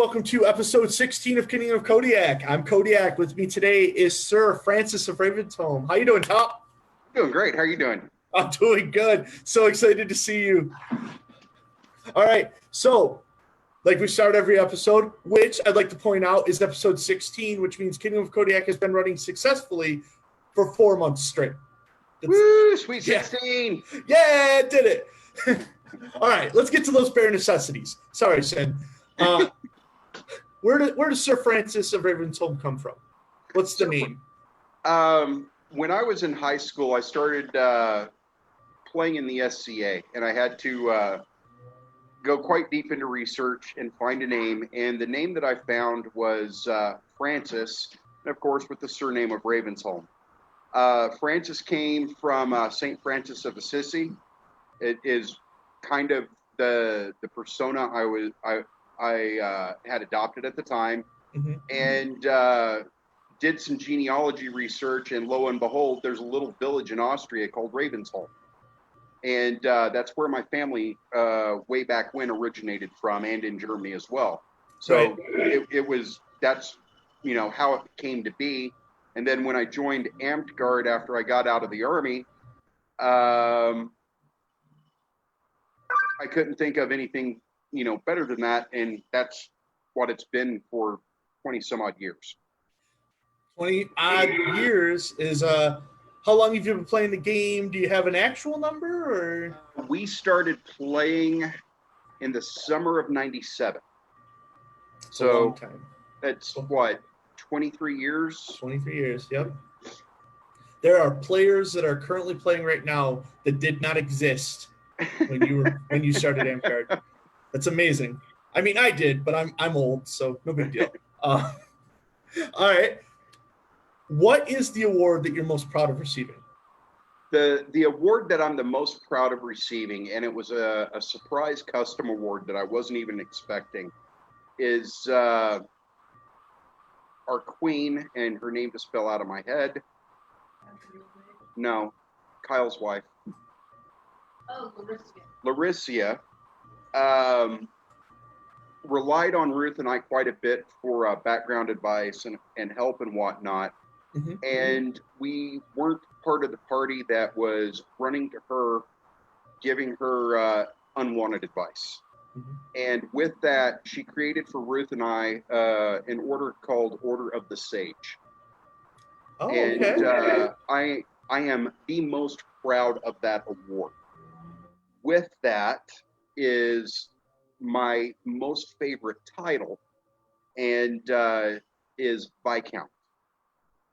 welcome to episode 16 of Kingdom of Kodiak. I'm Kodiak. With me today is Sir Francis of Ravensholm. How you doing, Tom? Doing great. How are you doing? I'm doing good. So excited to see you. All right. So, like we start every episode, which I'd like to point out is episode 16, which means Kingdom of Kodiak has been running successfully for 4 months straight. Woo! Sweet 16. Yeah, did it. All right. Let's get to those bare necessities. Sorry, Sin. Where does Sir Francis of Ravensholm come from? What's the name? When I was in high school, I started playing in the SCA, and I had to go quite deep into research and find a name. And the name that I found was Francis, and of course with the surname of Ravensholm. Francis came from St. Francis of Assisi. It is kind of the persona I had adopted at the time, and did some genealogy research, and lo and behold, there's a little village in Austria called Ravensholm, and that's where my family way back when originated from, and in Germany as well. So that's how it came to be. And then when I joined Amtgard after I got out of the army, I couldn't think of anything better than that, and that's what it's been for 20 some odd years. 20 odd years is how long have you been playing the game? Do you have an actual number, or? We started playing in the summer of '97. So a long time. That's what, 23 years? 23 years, yep. There are players that are currently playing right now that did not exist when you started Amtgard. That's amazing. I mean, I did, but I'm old, so no big deal. All right. What is the award that you're most proud of receiving? The award that I'm the most proud of receiving, and it was a surprise custom award that I wasn't even expecting, is our queen, and her name to spell out of my head. No, Kyle's wife. Oh, Larissa. Larissa relied on Ruth and I quite a bit for background advice and help and whatnot. And we weren't part of the party that was running to her, giving her unwanted advice. And with that, she created for Ruth and I an order called Order of the Sage. Oh, and okay. I am the most proud of that award. With that is my most favorite title, and is Viscount.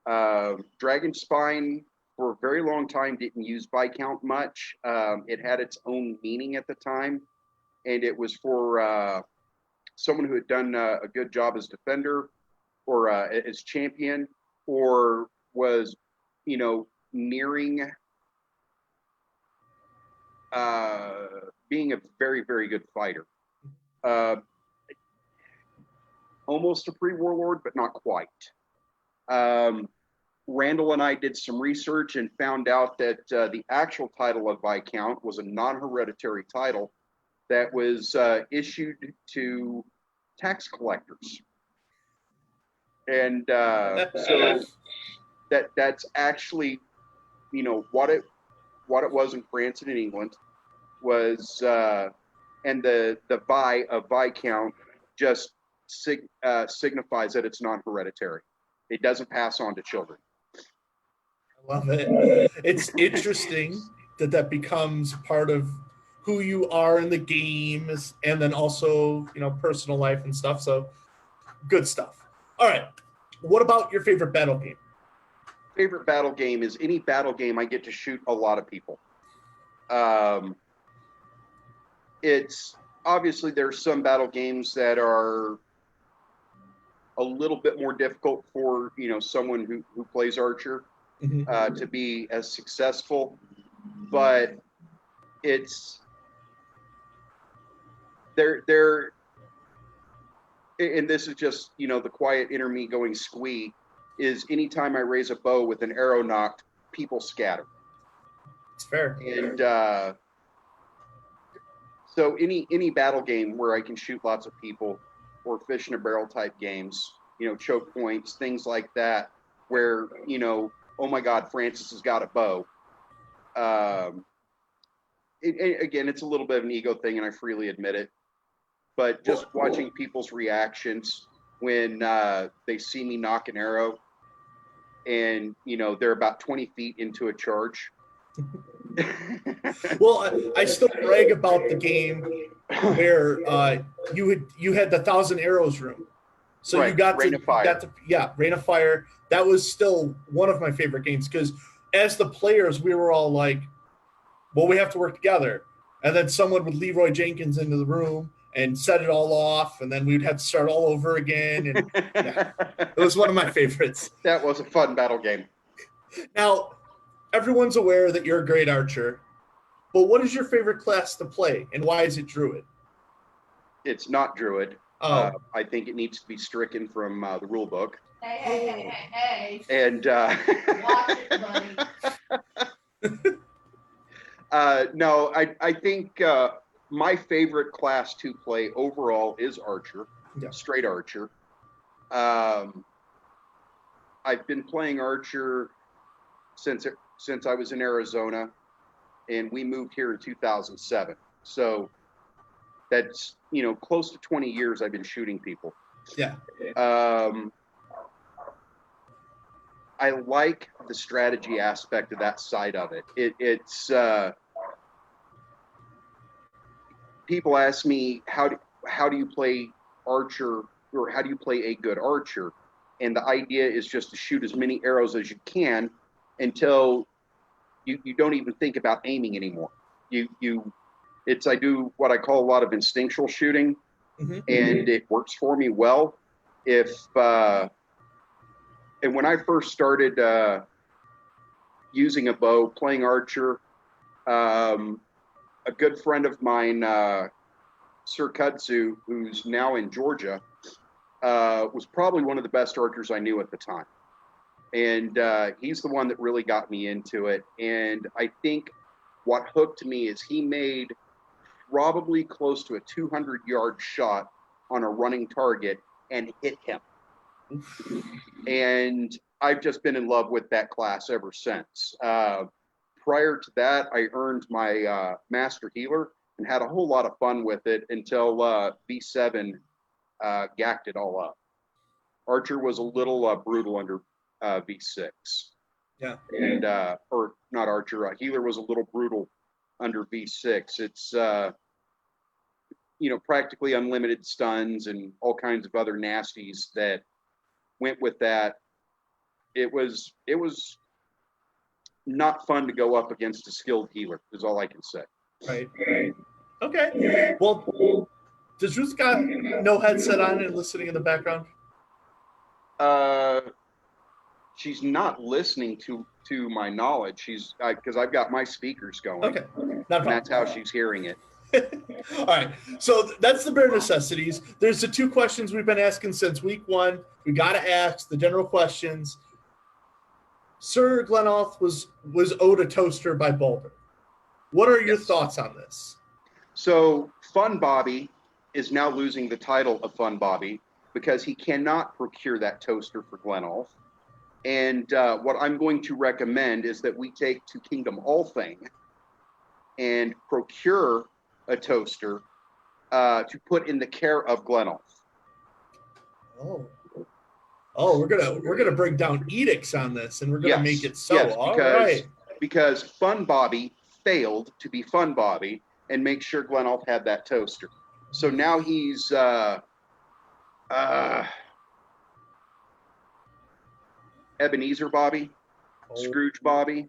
Dragonspine for a very long time didn't use Viscount much. It had its own meaning at the time, and it was for someone who had done a good job as defender or as champion, or was, nearing being a very, very good fighter. Almost a pre-warlord, but not quite. Randall and I did some research and found out that the actual title of Viscount was a non-hereditary title that was issued to tax collectors. And so that's actually, what it was in France and in England was, and the Vi of Viscount just signifies that it's non-hereditary. It doesn't pass on to children. I love it. It's interesting that becomes part of who you are in the game, and then also, personal life and stuff. So good stuff. All right. What about your favorite battle game? Favorite battle game is any battle game I get to shoot a lot of people. It's obviously there's some battle games that are a little bit more difficult for someone who plays Archer to be as successful, but it's they're and this is just the quiet inner me going squee, is anytime I raise a bow with an arrow knocked, people scatter. It's fair. And so any battle game where I can shoot lots of people or fish in a barrel type games, choke points, things like that, where, oh my God, Francis has got a bow. Again, it's a little bit of an ego thing, and I freely admit it. But just watching people's reactions when they see me knock an arrow, and they're about 20 feet into a charge. Well, I still brag about the game where you had the 1,000 arrows room, so right. you got Rain to of Fire. Rain of Fire. That was still one of my favorite games because as the players, we were all like, well, we have to work together, and then someone would Leroy Jenkins into the room and set it all off, and then we'd have to start all over again. And yeah, it was one of my favorites. That was a fun battle game. Now, everyone's aware that you're a great archer, but what is your favorite class to play, and why is it Druid? It's not Druid. Oh. I think it needs to be stricken from the rule book. Hey. And Watch it, buddy. no, I think my favorite class to play overall is Archer, straight Archer. I've been playing Archer since I was in Arizona, and we moved here in 2007. So that's close to 20 years I've been shooting people. Yeah. I like the strategy aspect of that side of it. It's people ask me how do you play archer, or how do you play a good archer? And the idea is just to shoot as many arrows as you can until you don't even think about aiming anymore. I do what I call a lot of instinctual shooting, and it works for me well. And when I first started using a bow, playing archer, a good friend of mine, Sir Kudzu, who's now in Georgia, was probably one of the best archers I knew at the time. And he's the one that really got me into it. And I think what hooked me is he made probably close to a 200-yard shot on a running target and hit him. And I've just been in love with that class ever since. Prior to that, I earned my Master Healer and had a whole lot of fun with it until V7 gacked it all up. Archer was a little brutal under V6. Yeah. And, or not Archer, Healer was a little brutal under V6. It's, practically unlimited stuns and all kinds of other nasties that went with that. It was not fun to go up against a skilled healer, is all I can say. Right. Okay. Well, does Ruth got no headset on and listening in the background? She's not listening to my knowledge. She's because I've got my speakers going. Okay. And that's how she's hearing it. All right. So that's the bare necessities. There's the two questions we've been asking since week one. We got to ask the general questions. Sir Glenolf was owed a toaster by Boulder. What are your thoughts on this? So Fun Bobby is now losing the title of Fun Bobby because he cannot procure that toaster for Glenolf. And what I'm going to recommend is that we take to Kingdom Althing and procure a toaster to put in the care of Glenolf. Oh, we're gonna bring down edicts on this, and we're gonna make it so. Yes, because Fun Bobby failed to be Fun Bobby and make sure Glenolf had that toaster. So now he's Ebenezer Bobby, Scrooge Bobby.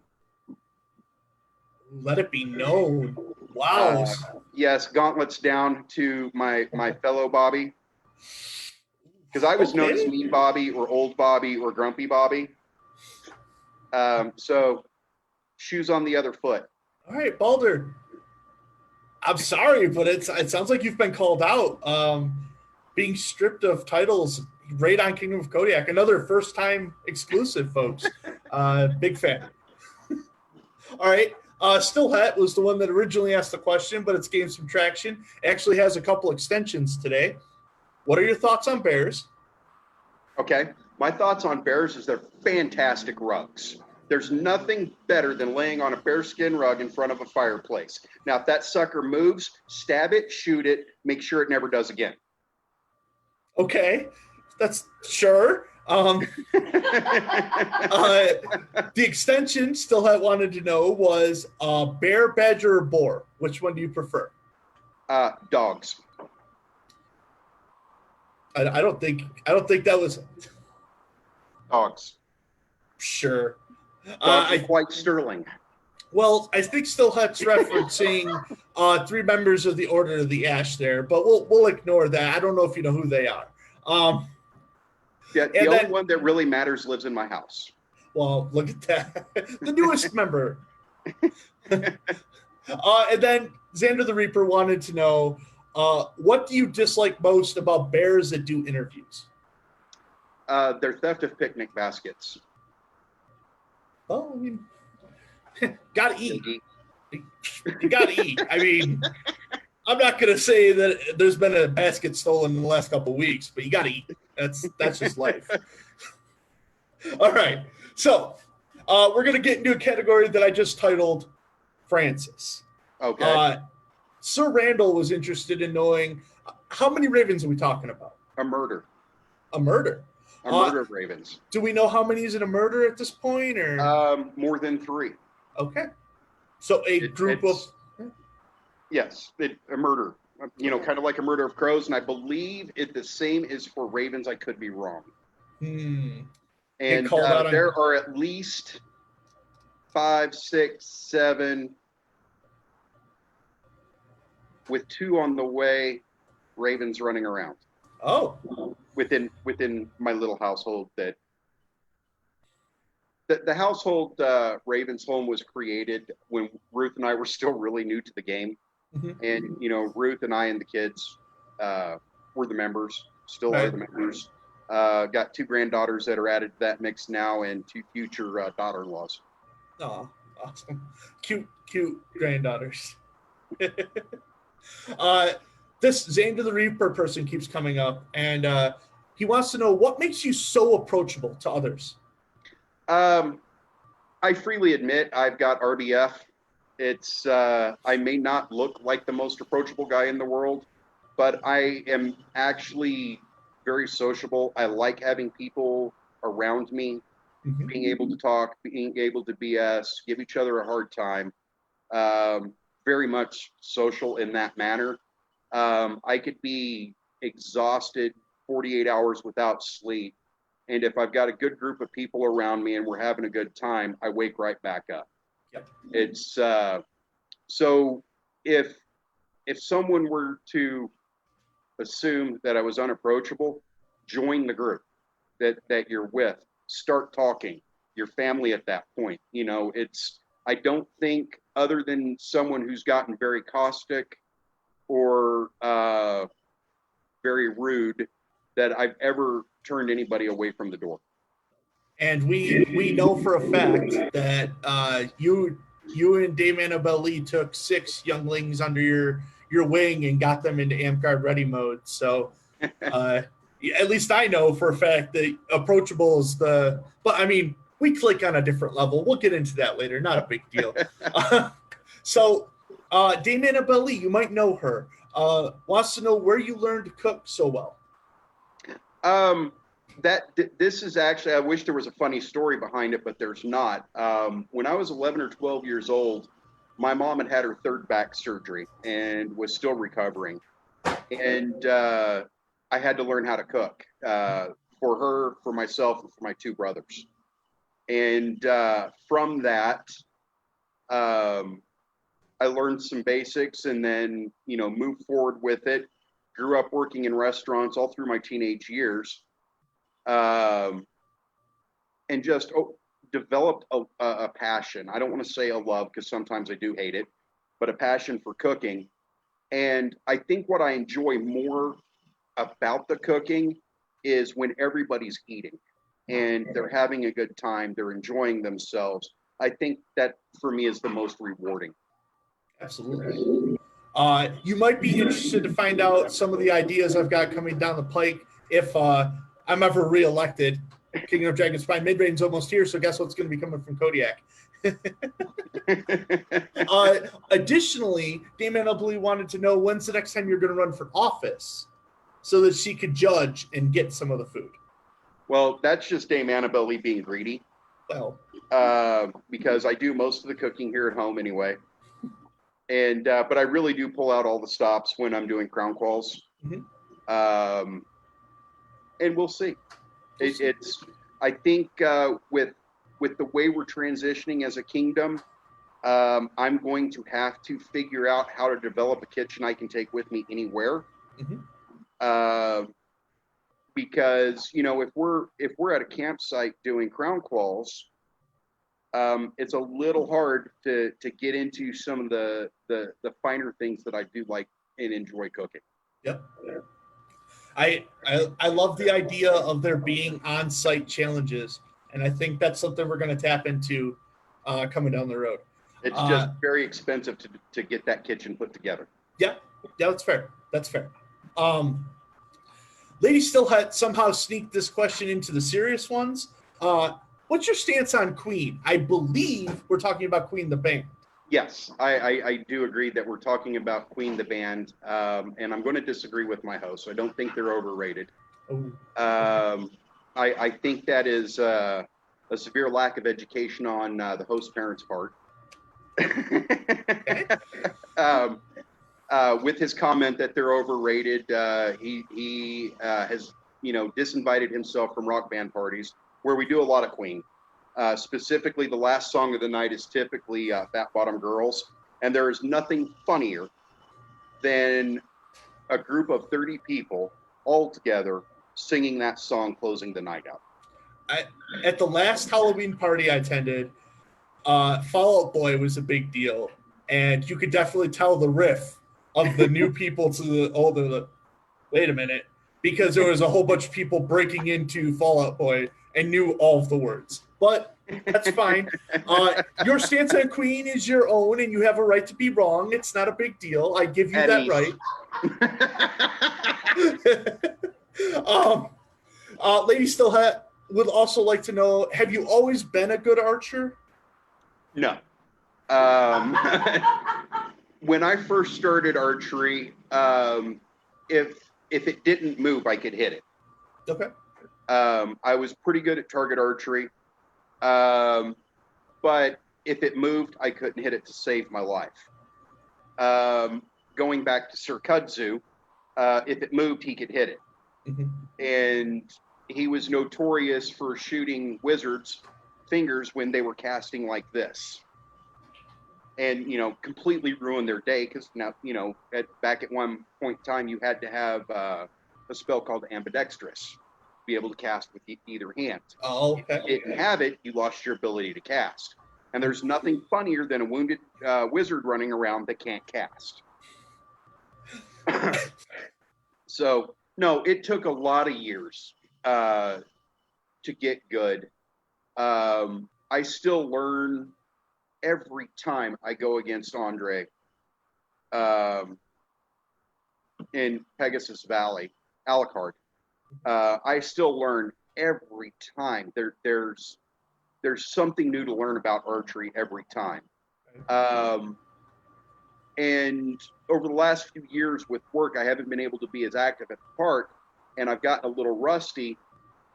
Let it be known. Wow. Yes, gauntlets down to my fellow Bobby. Because I was known as Mean Bobby or Old Bobby or Grumpy Bobby. So shoes on the other foot. All right, Baldur. I'm sorry, but it sounds like you've been called out. Being stripped of titles right on Kingdom of Kodiak. Another first-time exclusive, folks. Big fan. All right. Stillhat was the one that originally asked the question, but it's gained some traction. It actually has a couple extensions today. What are your thoughts on bears? Okay. My thoughts on bears is they're fantastic rugs. There's nothing better than laying on a bearskin rug in front of a fireplace. Now, if that sucker moves, stab it, shoot it, make sure it never does again. Okay, that's sure. The extension still had wanted to know was bear, badger, or boar. Which one do you prefer? Dogs. I don't think that was Dogs. sure. Dogs are quite sterling. Well, I think Stillhut's referencing three members of the Order of the Ash there, but we'll ignore that. I don't know if you know who they are. Yeah, the only one that really matters lives in my house. Well, look at that. The newest member. And then Xander the Reaper wanted to know, what do you dislike most about bears that do interviews? Their theft of picnic baskets. Well, I mean, gotta eat. You gotta eat. I mean, I'm not gonna say that there's been a basket stolen in the last couple of weeks, but you gotta eat. That's just life. All right, so we're gonna get into a category that I just titled Francis. Okay. Sir Randall was interested in knowing how many ravens are we talking about? A murder. A murder. A murder of ravens. Do we know how many is in a murder at this point, or more than 3? Okay. So a group of yes, a murder. You know, kind of like a murder of crows, and I believe the same is for ravens. I could be wrong. And there are at least 5, 6, 7, with 2 on the way. Ravens running around. Oh. Within my little household that. The household Ravensholm was created when Ruth and I were still really new to the game. Mm-hmm. And, you know, Ruth and I and the kids were the members, still are the members. Got 2 granddaughters that are added to that mix now and 2 future daughter-in-laws. Oh, awesome. Cute granddaughters. This Xander the Reaper person keeps coming up, and he wants to know what makes you so approachable to others. I freely admit I've got RBF. It's I may not look like the most approachable guy in the world, but I am actually very sociable. I like having people around me, being able to talk, being able to BS, give each other a hard time. Very much social in that manner. I could be exhausted 48 hours without sleep. And if I've got a good group of people around me and we're having a good time, I wake right back up. Yep. It's so if someone were to assume that I was unapproachable, join the group that you're with. Start talking. Your family at that point. You know, I don't think other than someone who's gotten very caustic or very rude that I've ever turned anybody away from the door. And we know for a fact that you and Dame Annabelle Lee took 6 younglings under your wing and got them into Amguard ready mode. So at least I know for a fact that approachable is but I mean, we click on a different level. We'll get into that later. Not a big deal. So Dame Annabelle Lee, you might know her, wants to know where you learned to cook so well. This is actually, I wish there was a funny story behind it, but there's not. When I was 11 or 12 years old, my mom had her 3rd back surgery and was still recovering. And I had to learn how to cook for her, for myself, and for my 2 brothers. And from that, I learned some basics and then, you know, moved forward with it. Grew up working in restaurants all through my teenage years. And just developed a passion. I don't want to say a love because sometimes I do hate it, but a passion for cooking. And I think what I enjoy more about the cooking is when everybody's eating and they're having a good time, they're enjoying themselves. I think that for me is the most rewarding. Absolutely. You might be interested to find out some of the ideas I've got coming down the pike if I'm ever reelected. Kingdom of Dragons Spine mid-range almost here, so guess what's going to be coming from Kodiak? Additionally, Dame Annabelle wanted to know when's the next time you're going to run for office so that she could judge and get some of the food. Well, that's just Dame Annabelle being greedy. Well, because I do most of the cooking here at home anyway. And but I really do pull out all the stops when I'm doing crown quals. Mhm. And we'll see. It's I think with the way we're transitioning as a kingdom, I'm going to have to figure out how to develop a kitchen I can take with me anywhere. Mhm. Because if we're at a campsite doing crown quals, it's a little hard to get into some of the finer things that I do like and enjoy cooking. Yep. I love the idea of there being on-site challenges, and I think that's something we're going to tap into coming down the road. It's just very expensive to get that kitchen put together. Yeah, that's fair. That's fair. Lady still had somehow sneaked this question into the serious ones. What's your stance on Queen? I believe we're talking about Queen the band. Yes, I do agree that we're talking about Queen the band, and I'm going to disagree with my host. I don't think they're overrated. Oh. I think that is a severe lack of education on the host parents' part. With his comment that they're overrated, he has disinvited himself from rock band parties where we do a lot of Queen. Specifically, the last song of the night is typically Fat Bottom Girls, and there is nothing funnier than a group of 30 people all together singing that song closing the night out. At the last Halloween party I attended, Fall Out Boy was a big deal, and you could definitely tell the riff of the new people to the older. Wait a minute, because there was a whole bunch of people breaking into Fall Out Boy and knew all of the words. But that's fine. Your stance on Queen is your own, and you have a right to be wrong. It's not a big deal. I give you that right. Lady Stillhat would also like to know, have you always been a good archer? No. When I first started archery, if it didn't move, I could hit it. Okay. I was pretty good at target archery, but if it moved, I couldn't hit it to save my life. Going back to Sir Kudzu, if it moved, he could hit it. Mm-hmm. And he was notorious for shooting wizards' fingers when they were casting like this. And, completely ruin their day because now, back at one point in time, you had to have a spell called ambidextrous to be able to cast with either hand. Oh, okay. If you didn't have it, you lost your ability to cast. And there's nothing funnier than a wounded wizard running around that can't cast. So, no, it took a lot of years to get good. I still learn every time I go against Andre in Pegasus Valley, Alucard. I still learn every time. There's something new to learn about archery every time. And over the last few years with work, I haven't been able to be as active at the park, and I've gotten a little rusty.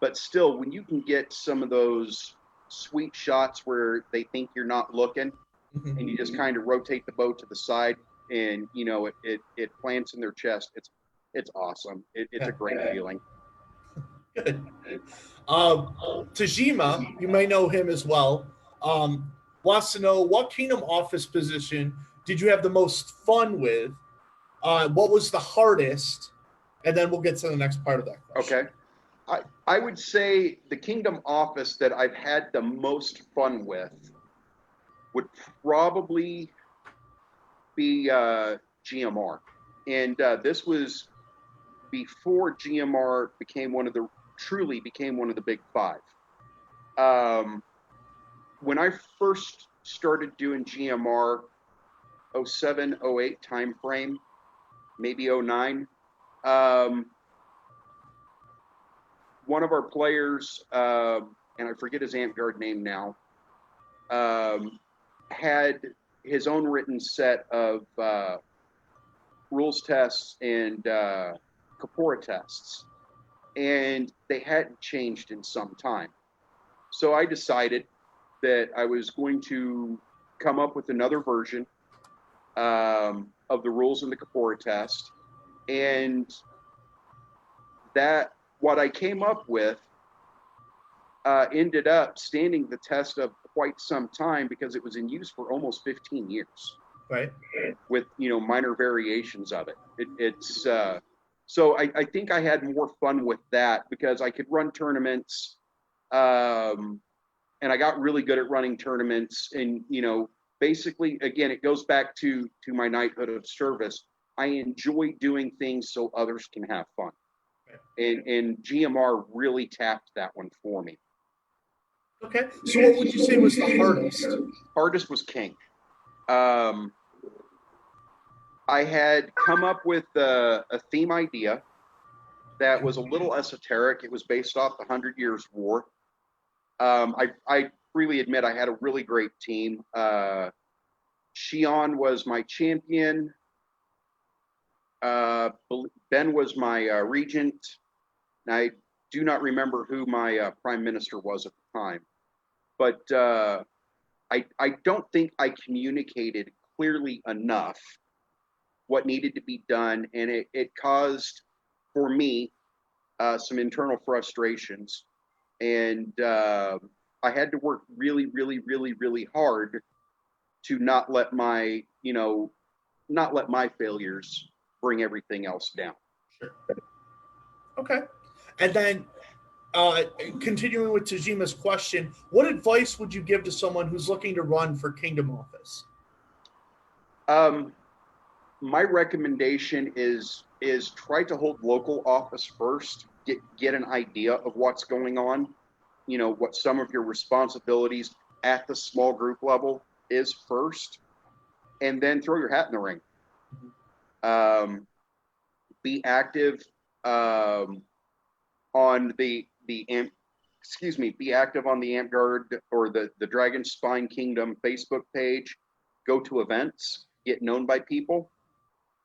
But still, when you can get some of those sweet shots where they think you're not looking, Mm-hmm. and you just kind of rotate the bow to the side, and it plants in their chest. It's awesome. It's a great feeling. Good. Tajima, you may know him as well, wants to know what Kingdom Office position did you have the most fun with? What was the hardest? And then we'll get to the next part of that question. Okay. I would say the Kingdom Office that I've had the most fun with would probably be GMR. And this was before GMR truly became one of the big five. When I first started doing GMR, 07, 08 time frame, maybe 09. One of our players, and I forget his Amp Guard name now, had his own written set of rules tests and Kapora tests, and they hadn't changed in some time. So I decided that I was going to come up with another version of the rules in the Kapora test, and that what I came up with ended up standing the test of quite some time because it was in use for almost 15 years. Right. With minor variations of it. It's so I think I had more fun with that because I could run tournaments, and I got really good at running tournaments. And basically, again, it goes back to my knighthood of service. I enjoy doing things so others can have fun, and GMR really tapped that one for me. Okay, so what would you say was the hardest? Hardest was King. I had come up with a theme idea that was a little esoteric. It was based off the 100 Years' War. I freely admit I had a really great team. Shion was my champion. Ben was my regent. And I do not remember who my prime minister was at the time. But I don't think I communicated clearly enough what needed to be done, and it caused, for me, some internal frustrations, and I had to work really, really, really, really hard to not let my failures bring everything else down. Sure. Okay, and then continuing with Tajima's question, what advice would you give to someone who's looking to run for Kingdom Office? My recommendation is try to hold local office first. Get an idea of what's going on. What some of your responsibilities at the small group level is first, and then throw your hat in the ring. Be active on the amp. Be active on the Amp Guard or the Dragon Spine Kingdom Facebook page. Go to events. Get known by people.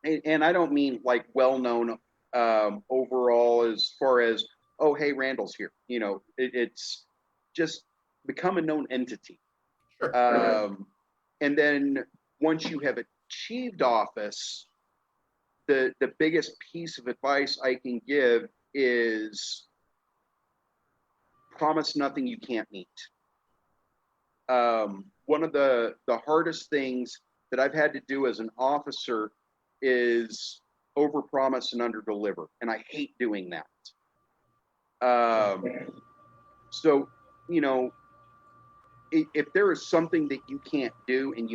And I don't mean like well-known overall as far as, oh, hey, Randall's here. It's just become a known entity. Sure. And then once you have achieved office, the biggest piece of advice I can give is promise nothing you can't meet. One of the hardest things that I've had to do as an officer is overpromise and underdeliver, and I hate doing that. So if there is something that you can't do and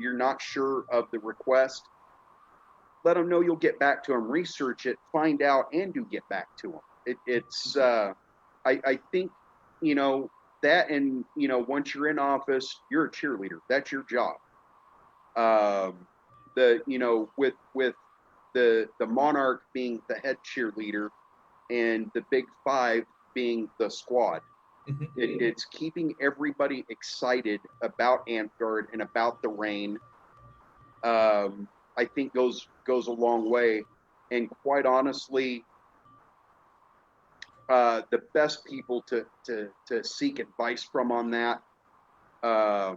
you're not sure of the request, let them know you'll get back to them, research it, find out, and do get back to them. I think that, and once you're in office, you're a cheerleader. That's your job. With the monarch being the head cheerleader and the big five being the squad. It's keeping everybody excited about Amtgard and about the reign. I think goes a long way, and quite honestly, the best people to seek advice from on that are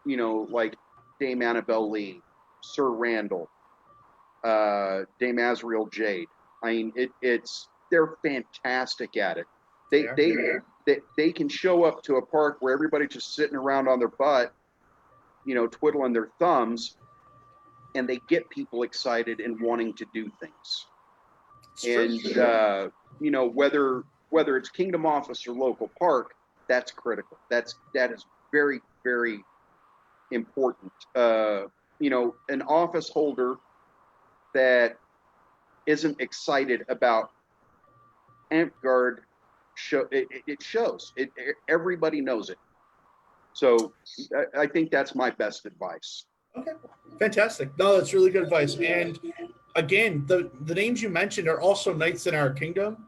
like Dame Annabelle Lee, Sir Randall, Dame Azriel Jade. I mean, they're fantastic at it. They can show up to a park where everybody's just sitting around on their butt, twiddling their thumbs, and they get people excited and wanting to do things. And whether it's Kingdom Office or local park, that's critical. That is very, very important. An office holder that isn't excited about Amtgard it shows. Everybody knows it. So I think that's my best advice. Okay, fantastic. No, that's really good advice. And again, the names you mentioned are also knights in our kingdom.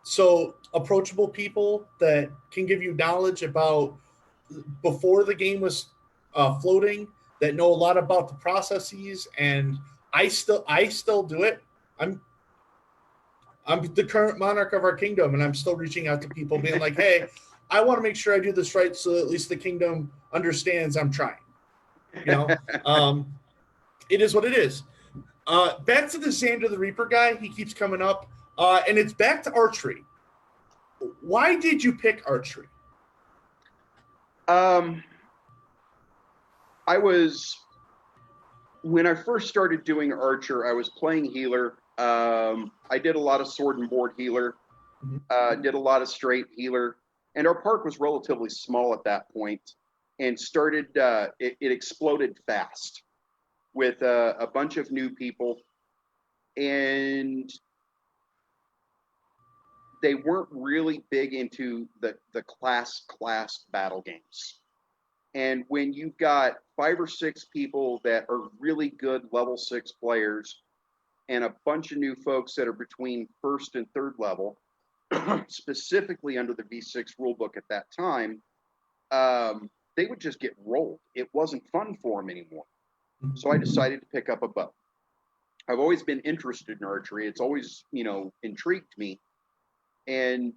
So approachable people that can give you knowledge about before the game was floating, that know a lot about the processes. And I still do it. I'm the current monarch of our kingdom, and I'm still reaching out to people, being like, "Hey, I want to make sure I do this right, so at least the kingdom understands I'm trying." You know, um, it is what it is. Back to the Xander the Reaper guy. He keeps coming up, and it's back to archery. Why did you pick archery? I was when I first started doing Archer, I was playing healer. I did a lot of sword and board healer, did a lot of straight healer, and our park was relatively small at that point, and started. It exploded fast with a bunch of new people, and they weren't really big into the class battle games. And when you've got 5 or 6 people that are really good level 6 players and a bunch of new folks that are between first and third level, specifically under the V6 rulebook at that time, they would just get rolled. It wasn't fun for them anymore. So I decided to pick up a bow. I've always been interested in archery. It's always, intrigued me. And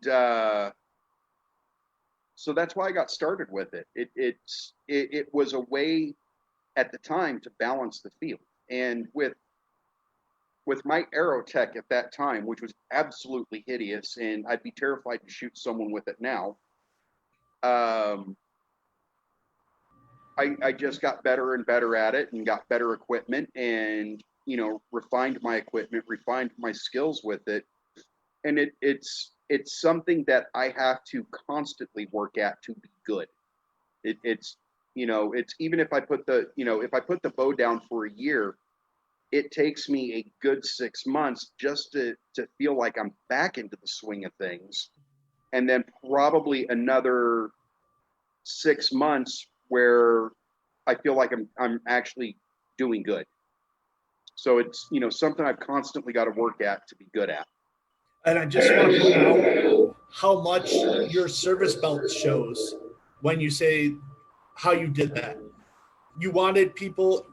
so that's why I got started with it. It was a way at the time to balance the field. And with my arrow tech at that time, which was absolutely hideous, and I'd be terrified to shoot someone with it now, I just got better and better at it and got better equipment and, refined my equipment, refined my skills with it. And it's something that I have to constantly work at to be good. It's even if I put the bow down for a year, it takes me a good 6 months just to feel like I'm back into the swing of things. And then probably another 6 months where I feel like I'm actually doing good. So it's, something I've constantly got to work at to be good at. And I just want to point out how much your service belt shows when you say how you did that. You wanted people,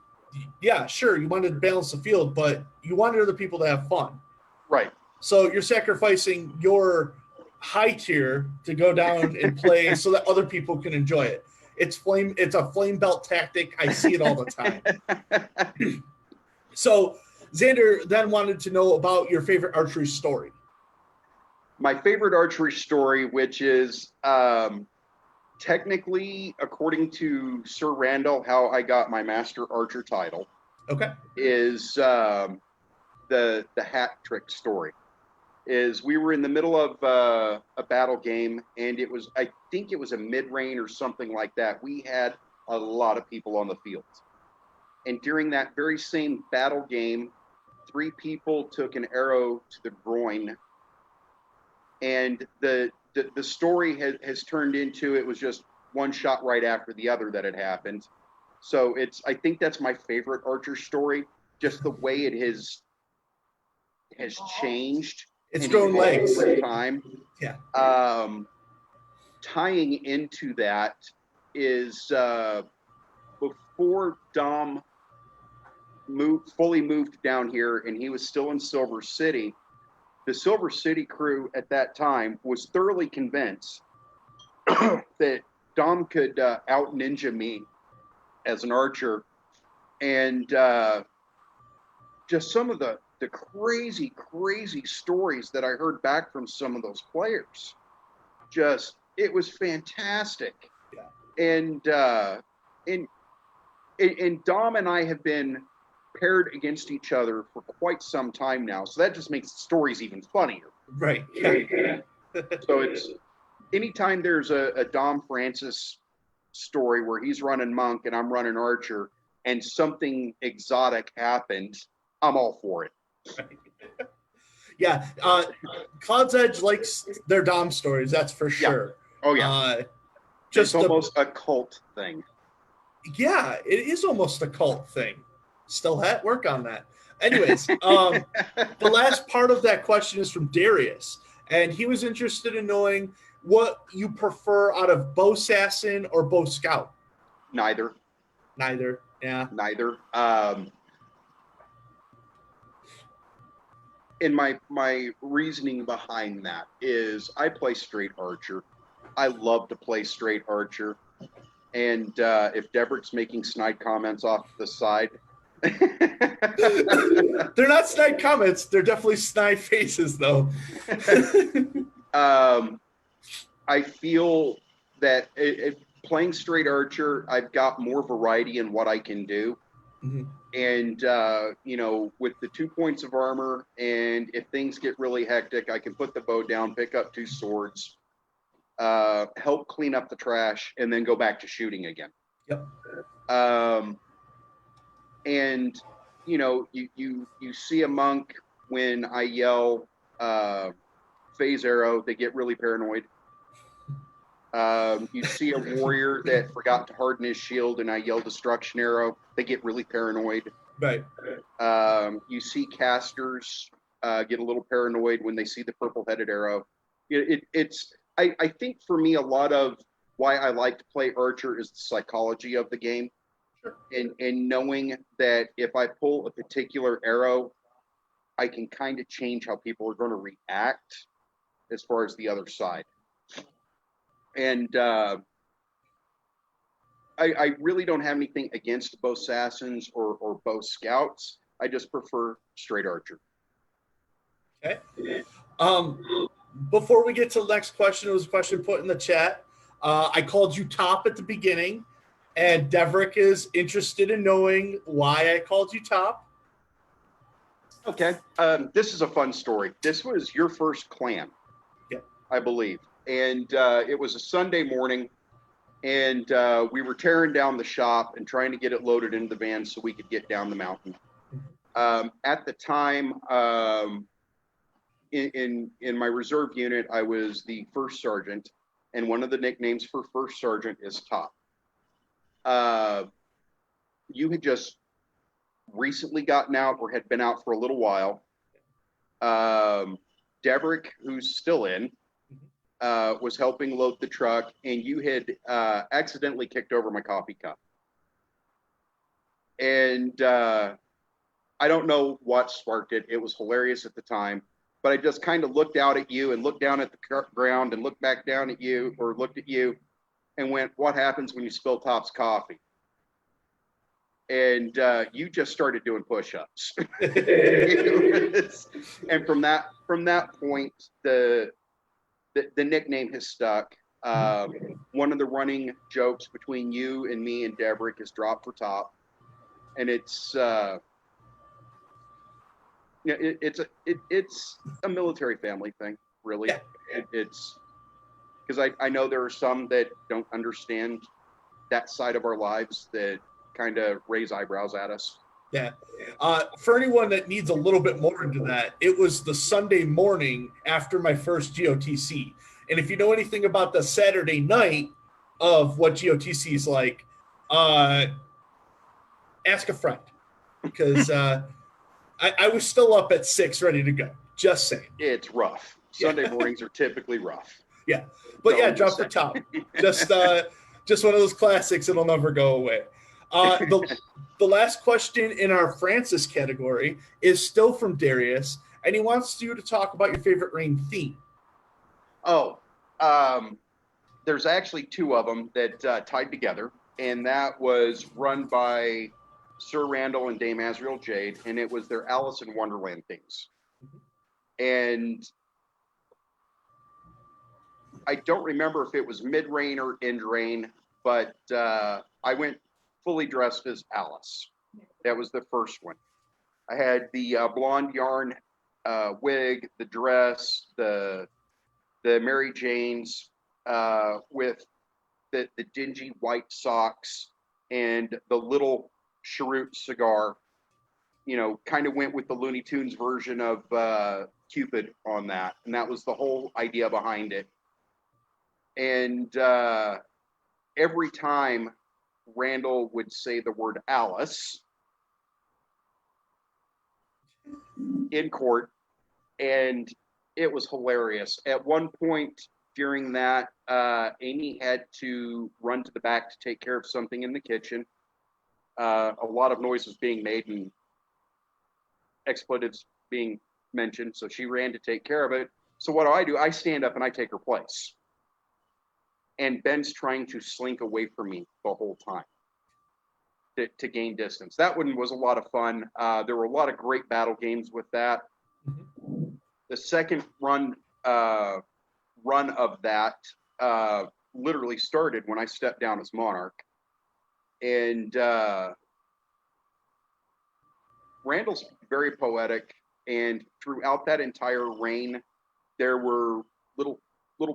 yeah, sure, you wanted to balance the field, but you wanted other people to have fun. Right. So you're sacrificing your high tier to go down and play so that other people can enjoy it. It's a flame belt tactic. I see it all the time. So Xander then wanted to know about your favorite archery story. My favorite archery story, which is technically, according to Sir Randall, how I got my Master Archer title. Okay. Is the hat trick story. Is we were in the middle of a battle game, and I think it was a mid-rain or something like that. We had a lot of people on the field. And during that very same battle game, 3 people took an arrow to the groin. And the story has turned into, it was just one shot right after the other that had happened. So I think that's my favorite Archer story, just the way it has changed. It's grown legs over time. Yeah. Tying into that is before Dom fully moved down here, and he was still in Silver City. The Silver City crew at that time was thoroughly convinced that Dom could out ninja me as an archer, and just some of the crazy stories that I heard back from some of those players. Just, it was fantastic. Yeah. And Dom and I have been paired against each other for quite some time now, so that just makes the stories even funnier. Right. So it's anytime there's a Dom Francis story where he's running monk and I'm running archer and something exotic happened, I'm all for it. Yeah. Cloud's Edge likes their Dom stories, that's for sure. Yeah. Oh yeah. Just it's almost a cult thing. Yeah, it is almost a cult thing. Still work on that. Anyways, the last part of that question is from Darius, and he was interested in knowing what you prefer out of Bow Assassin or Bow Scout. Neither. Neither. Yeah. Neither. And my reasoning behind that is I play straight archer. I love to play straight archer. And if Debrick's making snide comments off the side, They're not snide comments. They're definitely snide faces, though. I feel that playing straight archer, I've got more variety in what I can do. Mm-hmm. And, with the 2 points of armor, and if things get really hectic, I can put the bow down, pick up 2 swords, help clean up the trash, and then go back to shooting again. Yep. And you see a monk when I yell phase arrow, they get really paranoid. You see a warrior that forgot to harden his shield and I yell destruction arrow, they get really paranoid. Right. You see casters get a little paranoid when they see the purple headed arrow. I think for me, a lot of why I like to play archer is the psychology of the game. Sure. And knowing that if I pull a particular arrow, I can kind of change how people are going to react as far as the other side. And I really don't have anything against bow assassins or bow scouts. I just prefer straight archer. Okay. Before we get to the next question, it was a question put in the chat. I called you top at the beginning, and Deverick is interested in knowing why I called you top. Okay. This is a fun story. This was your first clan, I believe. And it was a Sunday morning, and we were tearing down the shop and trying to get it loaded into the van so we could get down the mountain. At the time, in my reserve unit, I was the first sergeant, and one of the nicknames for first sergeant is Top. You had just recently gotten out or had been out for a little while. Deverick, who's still in, was helping load the truck, and you had accidentally kicked over my coffee cup. And I don't know what sparked it. It was hilarious at the time, but I just kind of looked out at you and looked down at the ground and looked back down at you, or looked at you and went, what happens when you spill Top's coffee? And you just started doing push-ups. And from that point, the nickname has stuck. One of the running jokes between you and me and Deverick is drop for top, and it's a military family thing, really. Yeah. It's because I know there are some that don't understand that side of our lives that kind of raise eyebrows at us. Yeah. For anyone that needs a little bit more into that, it was the Sunday morning after my first GOTC. And if you know anything about the Saturday night of what GOTC is like, ask a friend. Because I was still up at 6 ready to go. Just saying. It's rough. Sunday mornings are typically rough. Yeah. But yeah, drop for top. Just one of those classics that'll never go away. The last question in our Francis category is still from Darius, and he wants you to talk about your favorite rain theme. Oh, there's actually 2 of them that tied together, and that was run by Sir Randall and Dame Azrael Jade, and it was their Alice in Wonderland themes. And I don't remember if it was mid-rain or end-rain, but I went fully dressed as Alice. That was the first one. I had the blonde yarn wig, the dress, the Mary Janes with the dingy white socks and the little cheroot cigar. Kind of went with the Looney Tunes version of Cupid on that, and that was the whole idea behind it. And every time Randall would say the word Alice in court, and it was hilarious. At one point during that, Amy had to run to the back to take care of something in the kitchen. A lot of noise was being made and expletives being mentioned, so she ran to take care of it. So what do? I stand up and I take her place. And Ben's trying to slink away from me the whole time to gain distance. That one was a lot of fun. There were a lot of great battle games with that. The second run of that literally started when I stepped down as monarch. And Randall's very poetic, and throughout that entire reign, there were little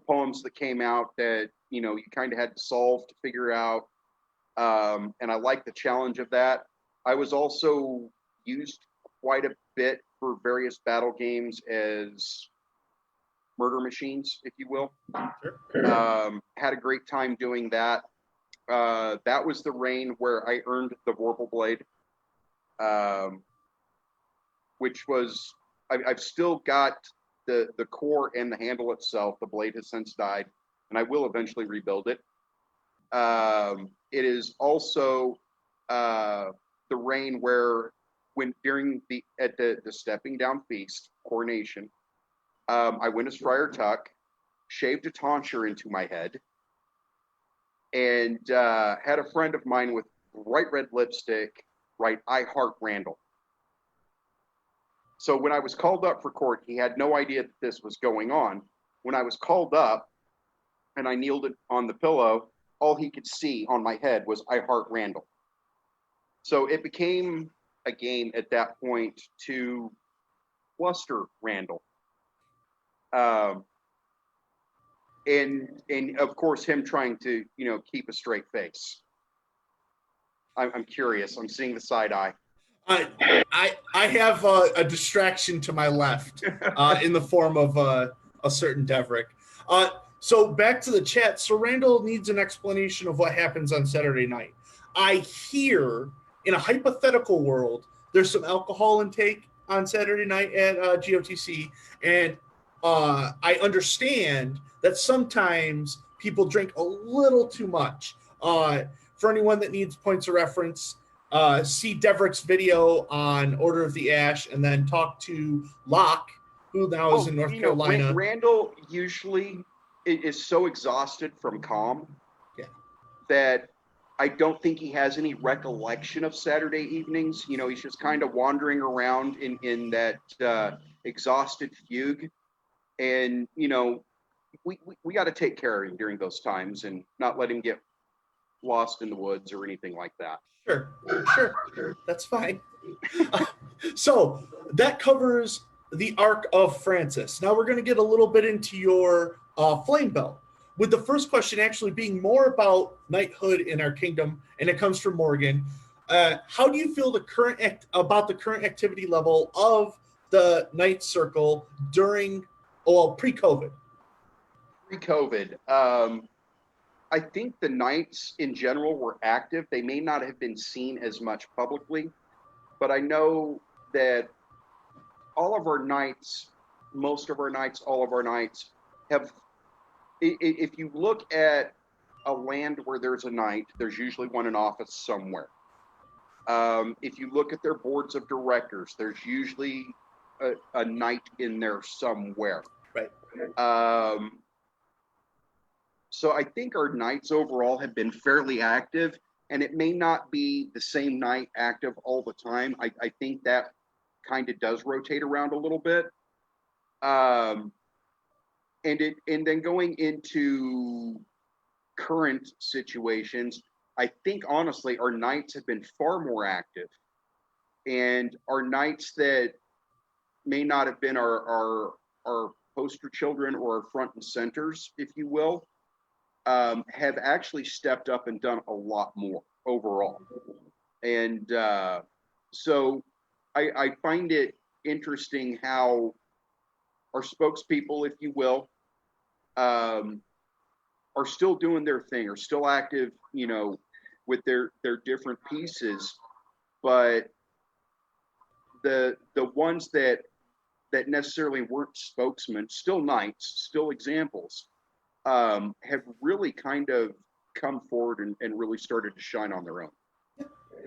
poems that came out that you kind of had to solve to figure out, and I like the challenge of that. I was also used quite a bit for various battle games as murder machines, if you will. Sure. Had a great time doing that. That was the reign where I earned the Vorpal Blade, which was I've still got the core and the handle itself. The blade has since died, and I will eventually rebuild it. It is also the reign where during the stepping down feast coronation, I went as Friar Tuck, shaved a tonsure into my head, and had a friend of mine with bright red lipstick write "I Heart Randall." So when I was called up for court, he had no idea that this was going on. When I was called up and I kneeled on the pillow, all he could see on my head was "I Heart Randall." So it became a game at that point to bluster Randall. And of course him trying to, keep a straight face. I'm curious. I'm seeing the side eye. I have a distraction to my left in the form of a certain Devrick. So back to the chat. So Randall needs an explanation of what happens on Saturday night. I hear in a hypothetical world, there's some alcohol intake on Saturday night at GOTC, and I understand that sometimes people drink a little too much. For anyone that needs points of reference, see Devrick's video on Order of the Ash, and then talk to Locke, who now is in North Carolina. Randall usually is so exhausted from calm that I don't think he has any recollection of Saturday evenings. He's just kind of wandering around in that exhausted fugue. And, we got to take care of him during those times and not let him get lost in the woods or anything like that. Sure. That's fine. So that covers the arc of Francis. Now we're going to get a little bit into your flame belt, with the first question actually being more about knighthood in our kingdom, and it comes from Morgan. How do you feel about the current activity level of the Knight Circle pre-COVID? Pre-COVID, I think the Knights in general were active. They may not have been seen as much publicly, but I know that all of our Knights, most of our Knights, all of our Knights have, if you look at a land where there's a Knight, there's usually one in office somewhere. If you look at their boards of directors, there's usually a Knight in there somewhere. Right. So I think our Knights overall have been fairly active, and it may not be the same Knight active all the time. I think that kind of does rotate around a little bit. And then going into current situations, I think honestly our Knights have been far more active, and our Knights that may not have been our poster children or our front and centers, if you will, have actually stepped up and done a lot more overall. And so I find it interesting how our spokespeople, if you will, are still doing their thing, are still active, with their different pieces, but the ones that necessarily weren't spokesmen, still knights, still examples, have really kind of come forward and really started to shine on their own.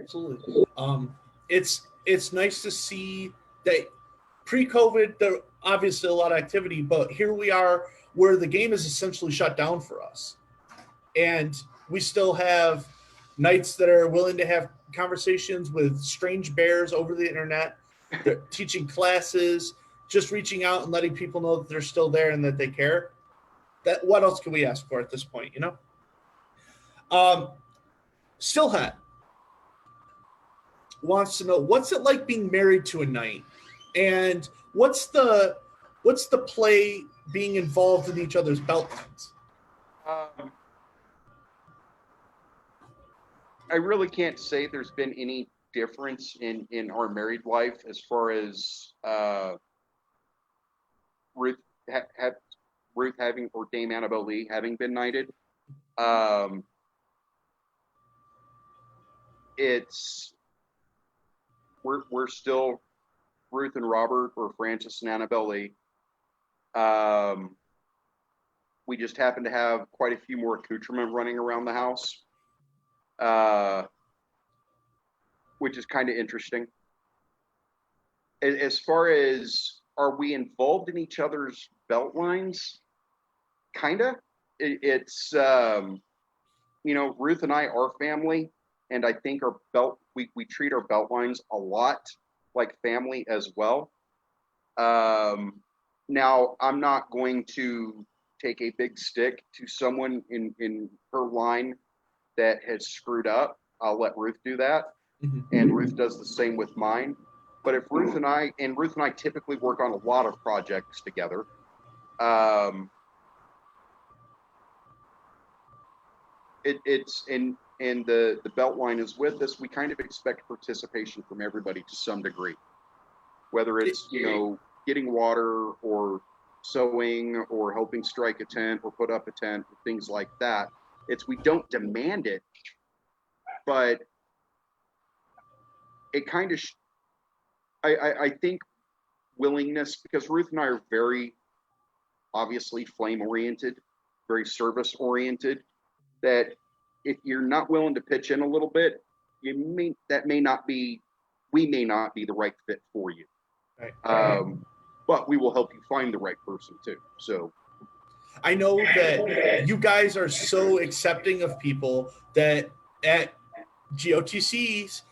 Absolutely. It's nice to see that pre-COVID, there obviously a lot of activity, but here we are where the game is essentially shut down for us. And we still have knights that are willing to have conversations with strange bears over the internet. They're teaching classes, just reaching out and letting people know that they're still there and that they care. That what else can we ask for at this point, you know? Stillhat wants to know, what's it like being married to a knight, and what's the play being involved in each other's belt lines? I really can't say there's been any difference in our married life as far as Ruth having, or Dame Annabelle Lee having been knighted. It's we're still Ruth and Robert, or Francis and Annabelle Lee. We just happen to have quite a few more accoutrement running around the house, which is kind of interesting. As far as, are we involved in each other's belt lines? Kinda. It's you know, Ruth and I are family, and I think we treat our belt lines a lot like family as well. Now, I'm not going to take a big stick to someone in her line that has screwed up. I'll let Ruth do that, and Ruth does the same with mine. But if Ruth and I typically work on a lot of projects together. It's and the belt line is with us. We kind of expect participation from everybody to some degree, whether it's, you know, getting water or sewing or helping strike a tent or put up a tent, things like that. We don't demand it, but it kind of I think willingness, because Ruth and I are very obviously flame oriented, very service oriented, that if you're not willing to pitch in a little bit, we may not be the right fit for you. Right. But we will help you find the right person too. So I know that you guys are so accepting of people that at GOTCs,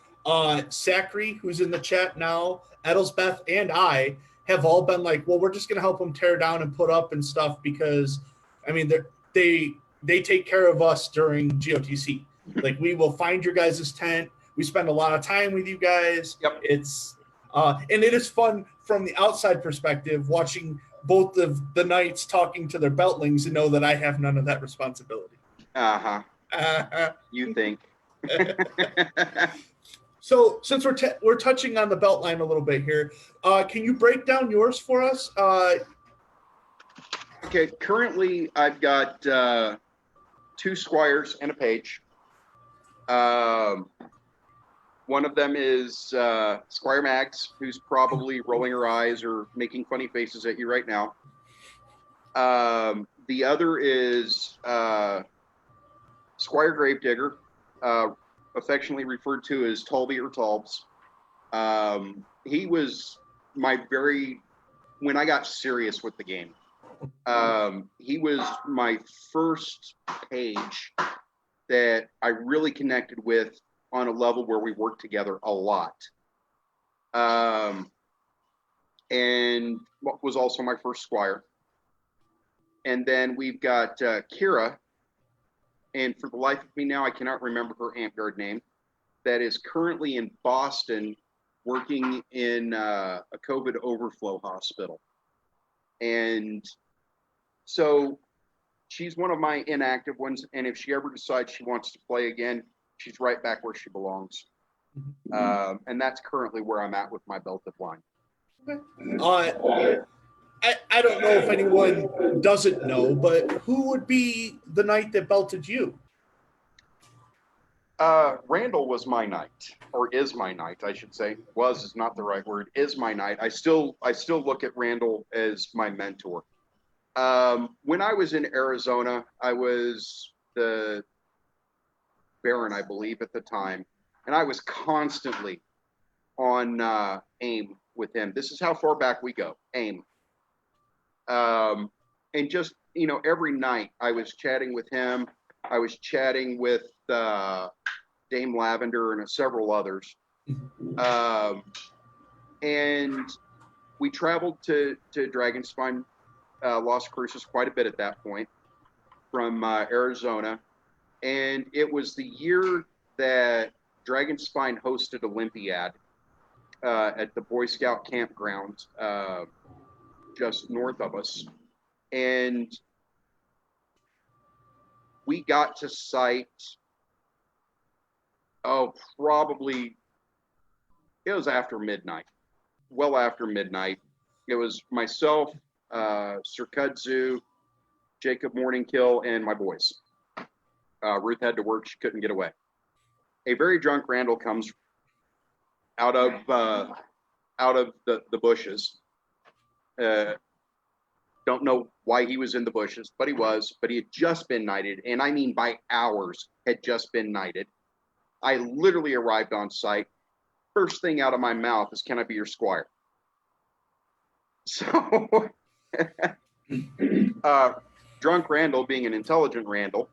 Zachary, who's in the chat now, Edelsbeth, and I have all been like, well, we're just going to help them tear down and put up and stuff, because, I mean, they take care of us during GOTC. Like, we will find your guys' tent. We spend a lot of time with you guys. Yep. It's and it is fun from the outside perspective, watching both of the knights talking to their beltlings, and know that I have none of that responsibility. You think. So since we're touching on the belt line a little bit here, can you break down yours for us? Okay, currently I've got 2 squires and a page. One of them is Squire Mags, who's probably rolling her eyes or making funny faces at you right now. The other is Squire Gravedigger, affectionately referred to as Talby or Talbs. He was when I got serious with the game, he was my first page that I really connected with on a level where we worked together a lot. And was also my first squire. And then we've got Kira, and for the life of me now, I cannot remember her amp guard name, that is currently in Boston working in a COVID overflow hospital. And so she's one of my inactive ones, and if she ever decides she wants to play again, she's right back where she belongs. And that's currently where I'm at with my belted line. Okay. I don't know if anyone doesn't know, but who would be the knight that belted you? Randall was my knight, or is my knight, I should say. Was is not the right word. Is my knight. I still look at Randall as my mentor. When I was in Arizona, I was the Baron, I believe, at the time, and I was constantly on AIM with him. This is how far back we go. AIM. And just, every night I was chatting with him. I was chatting with Dame Lavender and several others. And we traveled to Dragonspine, Las Cruces quite a bit at that point from Arizona. And it was the year that Dragonspine hosted Olympiad at the Boy Scout campground just north of us. And we got to sight, probably, it was after midnight, well after midnight. It was myself, Sir Kudzu, Jacob Morningkill, and my boys. Ruth had to work, she couldn't get away. A very drunk Randall comes out of the bushes. Don't know why he was in the bushes, but he was. But he had just been knighted, and I mean by hours had just been knighted. I literally arrived on site. First thing out of my mouth is, "Can I be your squire?" So, drunk Randall, being an intelligent Randall,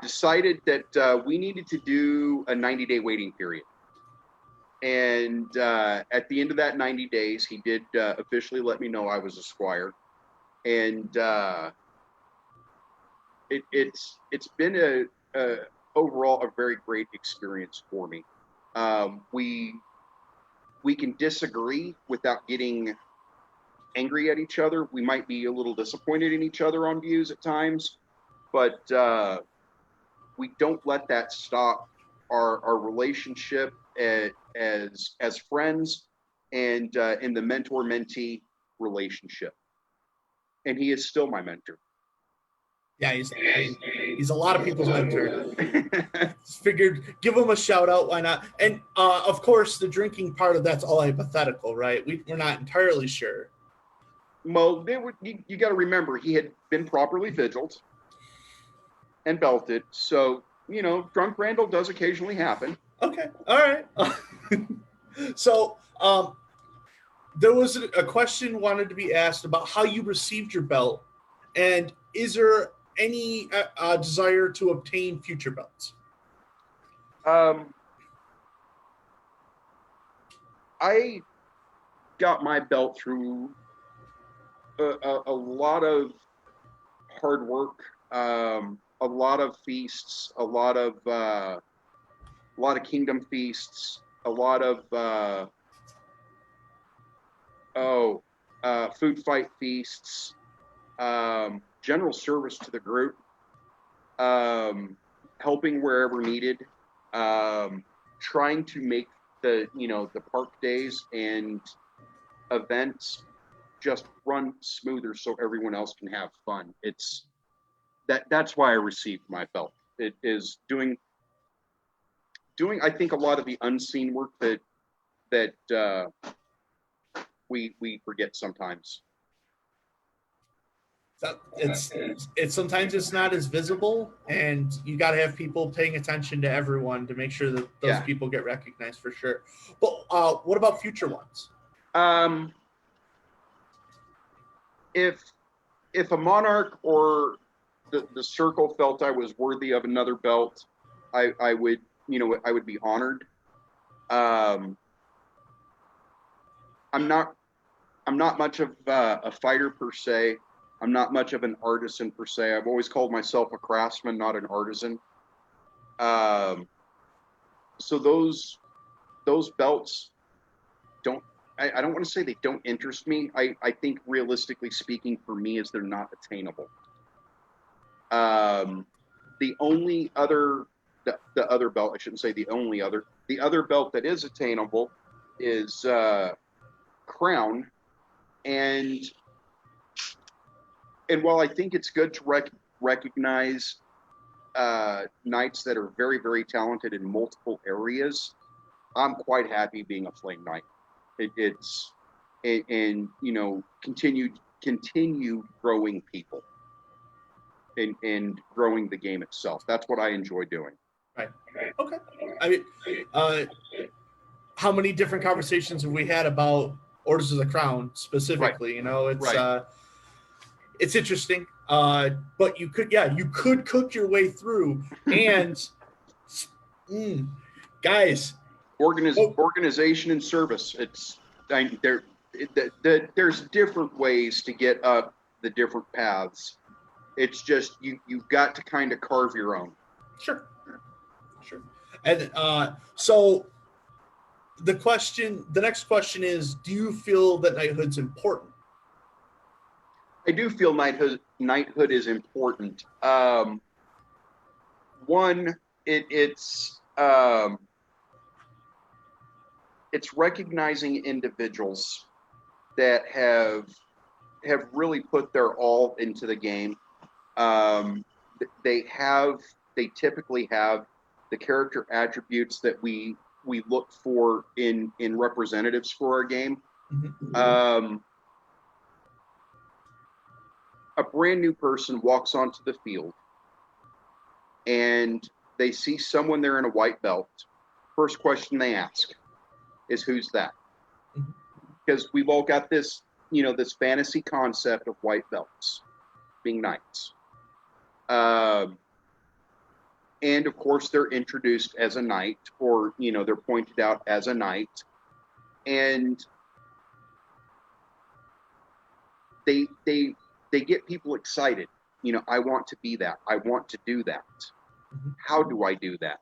decided that we needed to do a 90-day waiting period. And at the end of that 90 days, he did officially let me know I was a squire. And it's been overall a very great experience for me. We can disagree without getting angry at each other. We might be a little disappointed in each other on views at times, but we don't let that stop our relationship as friends and in the mentor-mentee relationship. And he is still my mentor. Yeah, he's a lot of people's mentor. Figured give him a shout out, why not? And of course, the drinking part of that's all hypothetical, right? We're not entirely sure. Well, you got to remember, he had been properly vigiled and belted, so drunk Randall does occasionally happen. Okay, all right. So there was a question wanted to be asked about how you received your belt, and is there any desire to obtain future belts? I got my belt through a lot of hard work, a lot of feasts, a lot of kingdom feasts, a lot of food fight feasts, general service to the group, helping wherever needed, trying to make the park days and events just run smoother so everyone else can have fun. That's why I received my belt. It is doing I think a lot of the unseen work that we forget sometimes. It's sometimes it's not as visible, and you got to have people paying attention to everyone to make sure that those people get recognized for sure. But what about future ones? If a monarch or the circle felt I was worthy of another belt, I would be honored. I'm not much of a fighter per se. I'm not much of an artisan per se. I've always called myself a craftsman, not an artisan. So those belts I don't want to say they don't interest me. I think realistically speaking, for me, is they're not attainable. The only other the other belt, I shouldn't say the only other, the other belt that is attainable is Crown. And while I think it's good to recognize knights that are very, very talented in multiple areas, I'm quite happy being a Flame Knight. And continue growing people and growing the game itself. That's what I enjoy doing. Right. Okay. I mean, how many different conversations have we had about Orders of the Crown specifically? Right. It's interesting. But you could cook your way through. And guys, organization and service. There's different ways to get up the different paths. It's just you've got to kind of carve your own. Sure. And so the next question is, do you feel that knighthood's important? I do feel knighthood is important. One, it's recognizing individuals that have really put their all into the game. They typically have the character attributes that we look for in representatives for our game. Mm-hmm. A brand new person walks onto the field and they see someone there in a white belt. First question they ask is, who's that? Mm-hmm. Because we've all got this, this fantasy concept of white belts being knights. And of course, they're introduced as a knight, or they're pointed out as a knight, and they get people excited. I want to be that. I want to do that. Mm-hmm. How do I do that?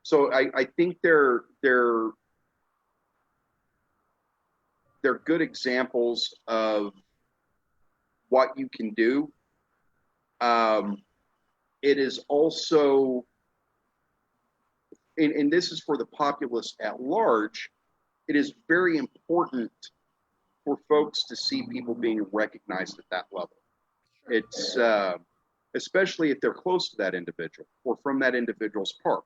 So I think they're good examples of what you can do. It is also, and this is for the populace at large, it is very important for folks to see people being recognized at that level. It's especially if they're close to that individual or from that individual's park.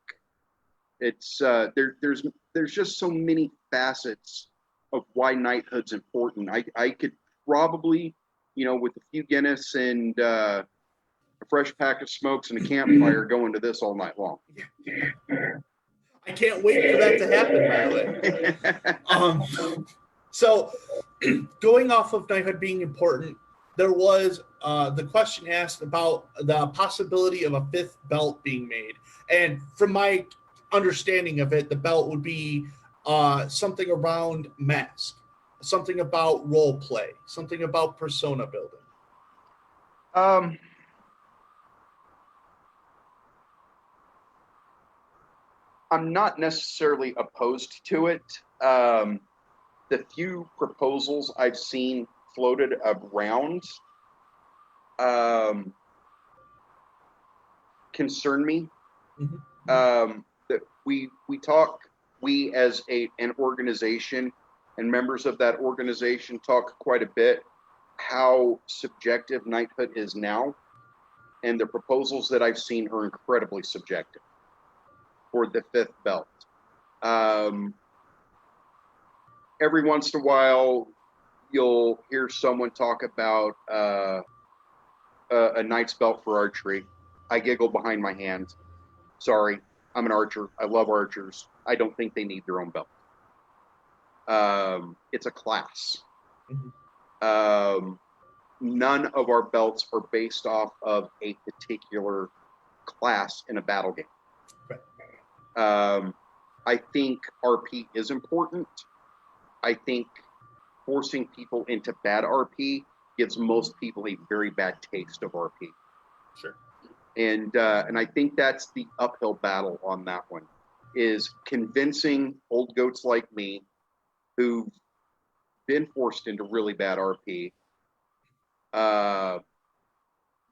It's there's just so many facets of why knighthood's important. I could probably, with a few Guinness and a fresh pack of smokes and a campfire, go into this all night long. I can't wait for that to happen, by the way. So going off of knighthood being important, there was the question asked about the possibility of a fifth belt being made. And from my understanding of it, the belt would be something around mask, something about role play, something about persona building. I'm not necessarily opposed to it. The few proposals I've seen floated around concern me. Mm-hmm. That we as an organization and members of that organization talk quite a bit how subjective knighthood is now, and the proposals that I've seen are incredibly subjective for the fifth belt. Every once in a while, you'll hear someone talk about a knight's belt for archery. I giggle behind my hand. Sorry, I'm an archer. I love archers. I don't think they need their own belt. It's a class. Mm-hmm. None of our belts are based off of a particular class in a battle game. Right. I think RP is important. I think forcing people into bad RP gives most people a very bad taste of RP. Sure. And I think that's the uphill battle on that one, is convincing old goats like me who've been forced into really bad RP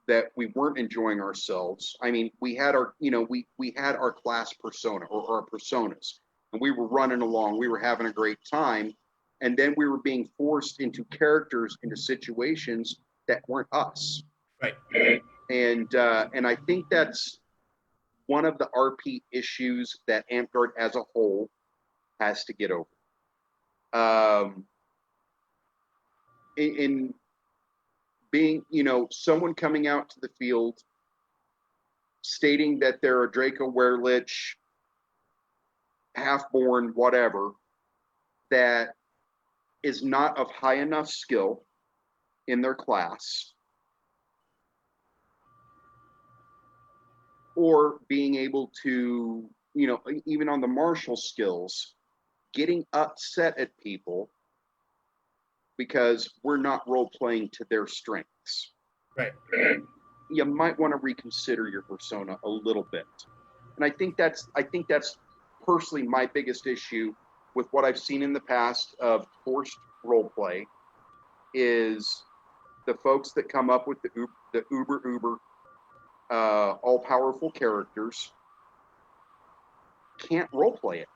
that we weren't enjoying ourselves. I mean, we had our, we had our class persona or our personas, and we were running along. We were having a great time, and then we were being forced into characters, into situations that weren't us. Right. And I think that's one of the RP issues that Amtgard as a whole has to get over. In being, someone coming out to the field stating that they're a Draco Werelich, half-born, whatever, that is not of high enough skill in their class, or being able to, even on the martial skills, getting upset at people because we're not role-playing to their strengths. Right. You might want to reconsider your persona a little bit. And I think that's personally my biggest issue with what I've seen in the past of forced role play is the folks that come up with the uber all powerful characters can't role play it.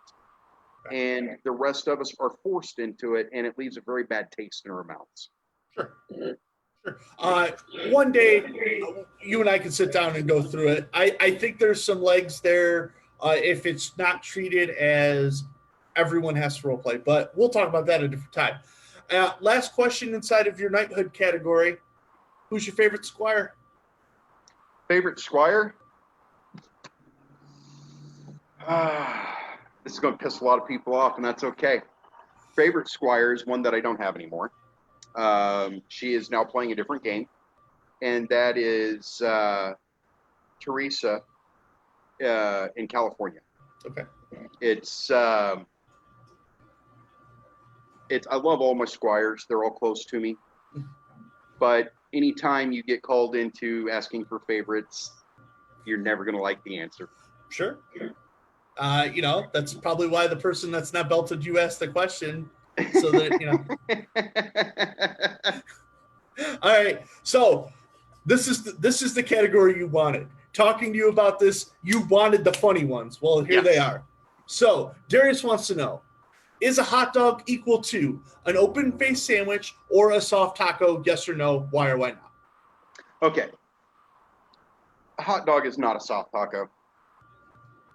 And the rest of us are forced into it, and it leaves a very bad taste in our mouths. Sure. One day, you and I can sit down and go through it. I think there's some legs there if it's not treated as everyone has to role play, but we'll talk about that at a different time. Last question inside of your knighthood category. Who's your favorite squire? Favorite squire? This is going to piss a lot of people off, and that's okay. Favorite squire is one that I don't have anymore. She is now playing a different game, and that is Teresa in California. Okay. It's I love all my squires. They're all close to me. But anytime you get called into asking for favorites, you're never going to like the answer. Sure. That's probably why the person that's not belted you asked the question, so that All right. So this is the category you wanted. Talking to you about this, you wanted the funny ones. Well, here they are. So Darius wants to know: is a hot dog equal to an open-faced sandwich or a soft taco? Yes or no? Why or why not? Okay. A hot dog is not a soft taco.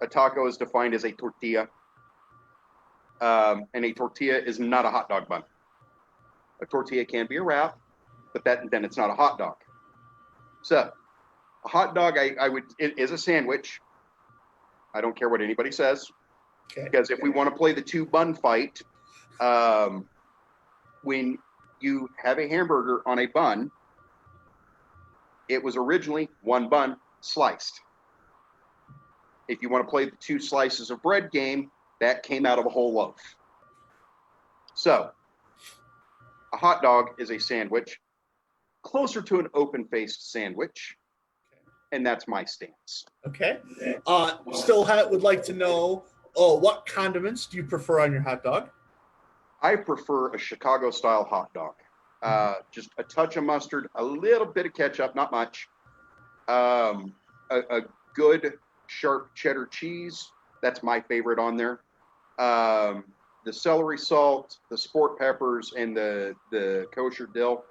A taco is defined as a tortilla. And a tortilla is not a hot dog bun. A tortilla can be a wrap, but then it's not a hot dog. So, a hot dog it is a sandwich. I don't care what anybody says. Okay. Because if we want to play the two bun fight, when you have a hamburger on a bun, it was originally one bun sliced. If you want to play the two slices of bread game, that came out of a whole loaf. So, a hot dog is a sandwich, closer to an open-faced sandwich, and that's my stance. Okay. Stillhat would like to know, what condiments do you prefer on your hot dog? I prefer a Chicago-style hot dog. Just a touch of mustard, a little bit of ketchup, not much. A good sharp cheddar cheese, that's my favorite on there. The celery salt, the sport peppers, and the kosher dill.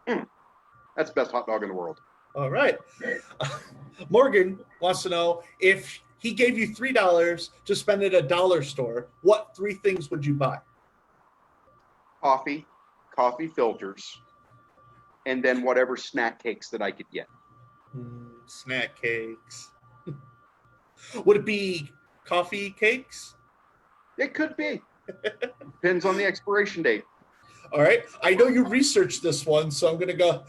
That's the best hot dog in the world. All right. Morgan wants to know, if he gave you $3 to spend at a dollar store, what three things would you buy? Coffee filters, and then whatever snack cakes that I could get. Snack cakes. Would it be coffee cakes? It could be. Depends on the expiration date. All right. I know you researched this one, so I'm going to go.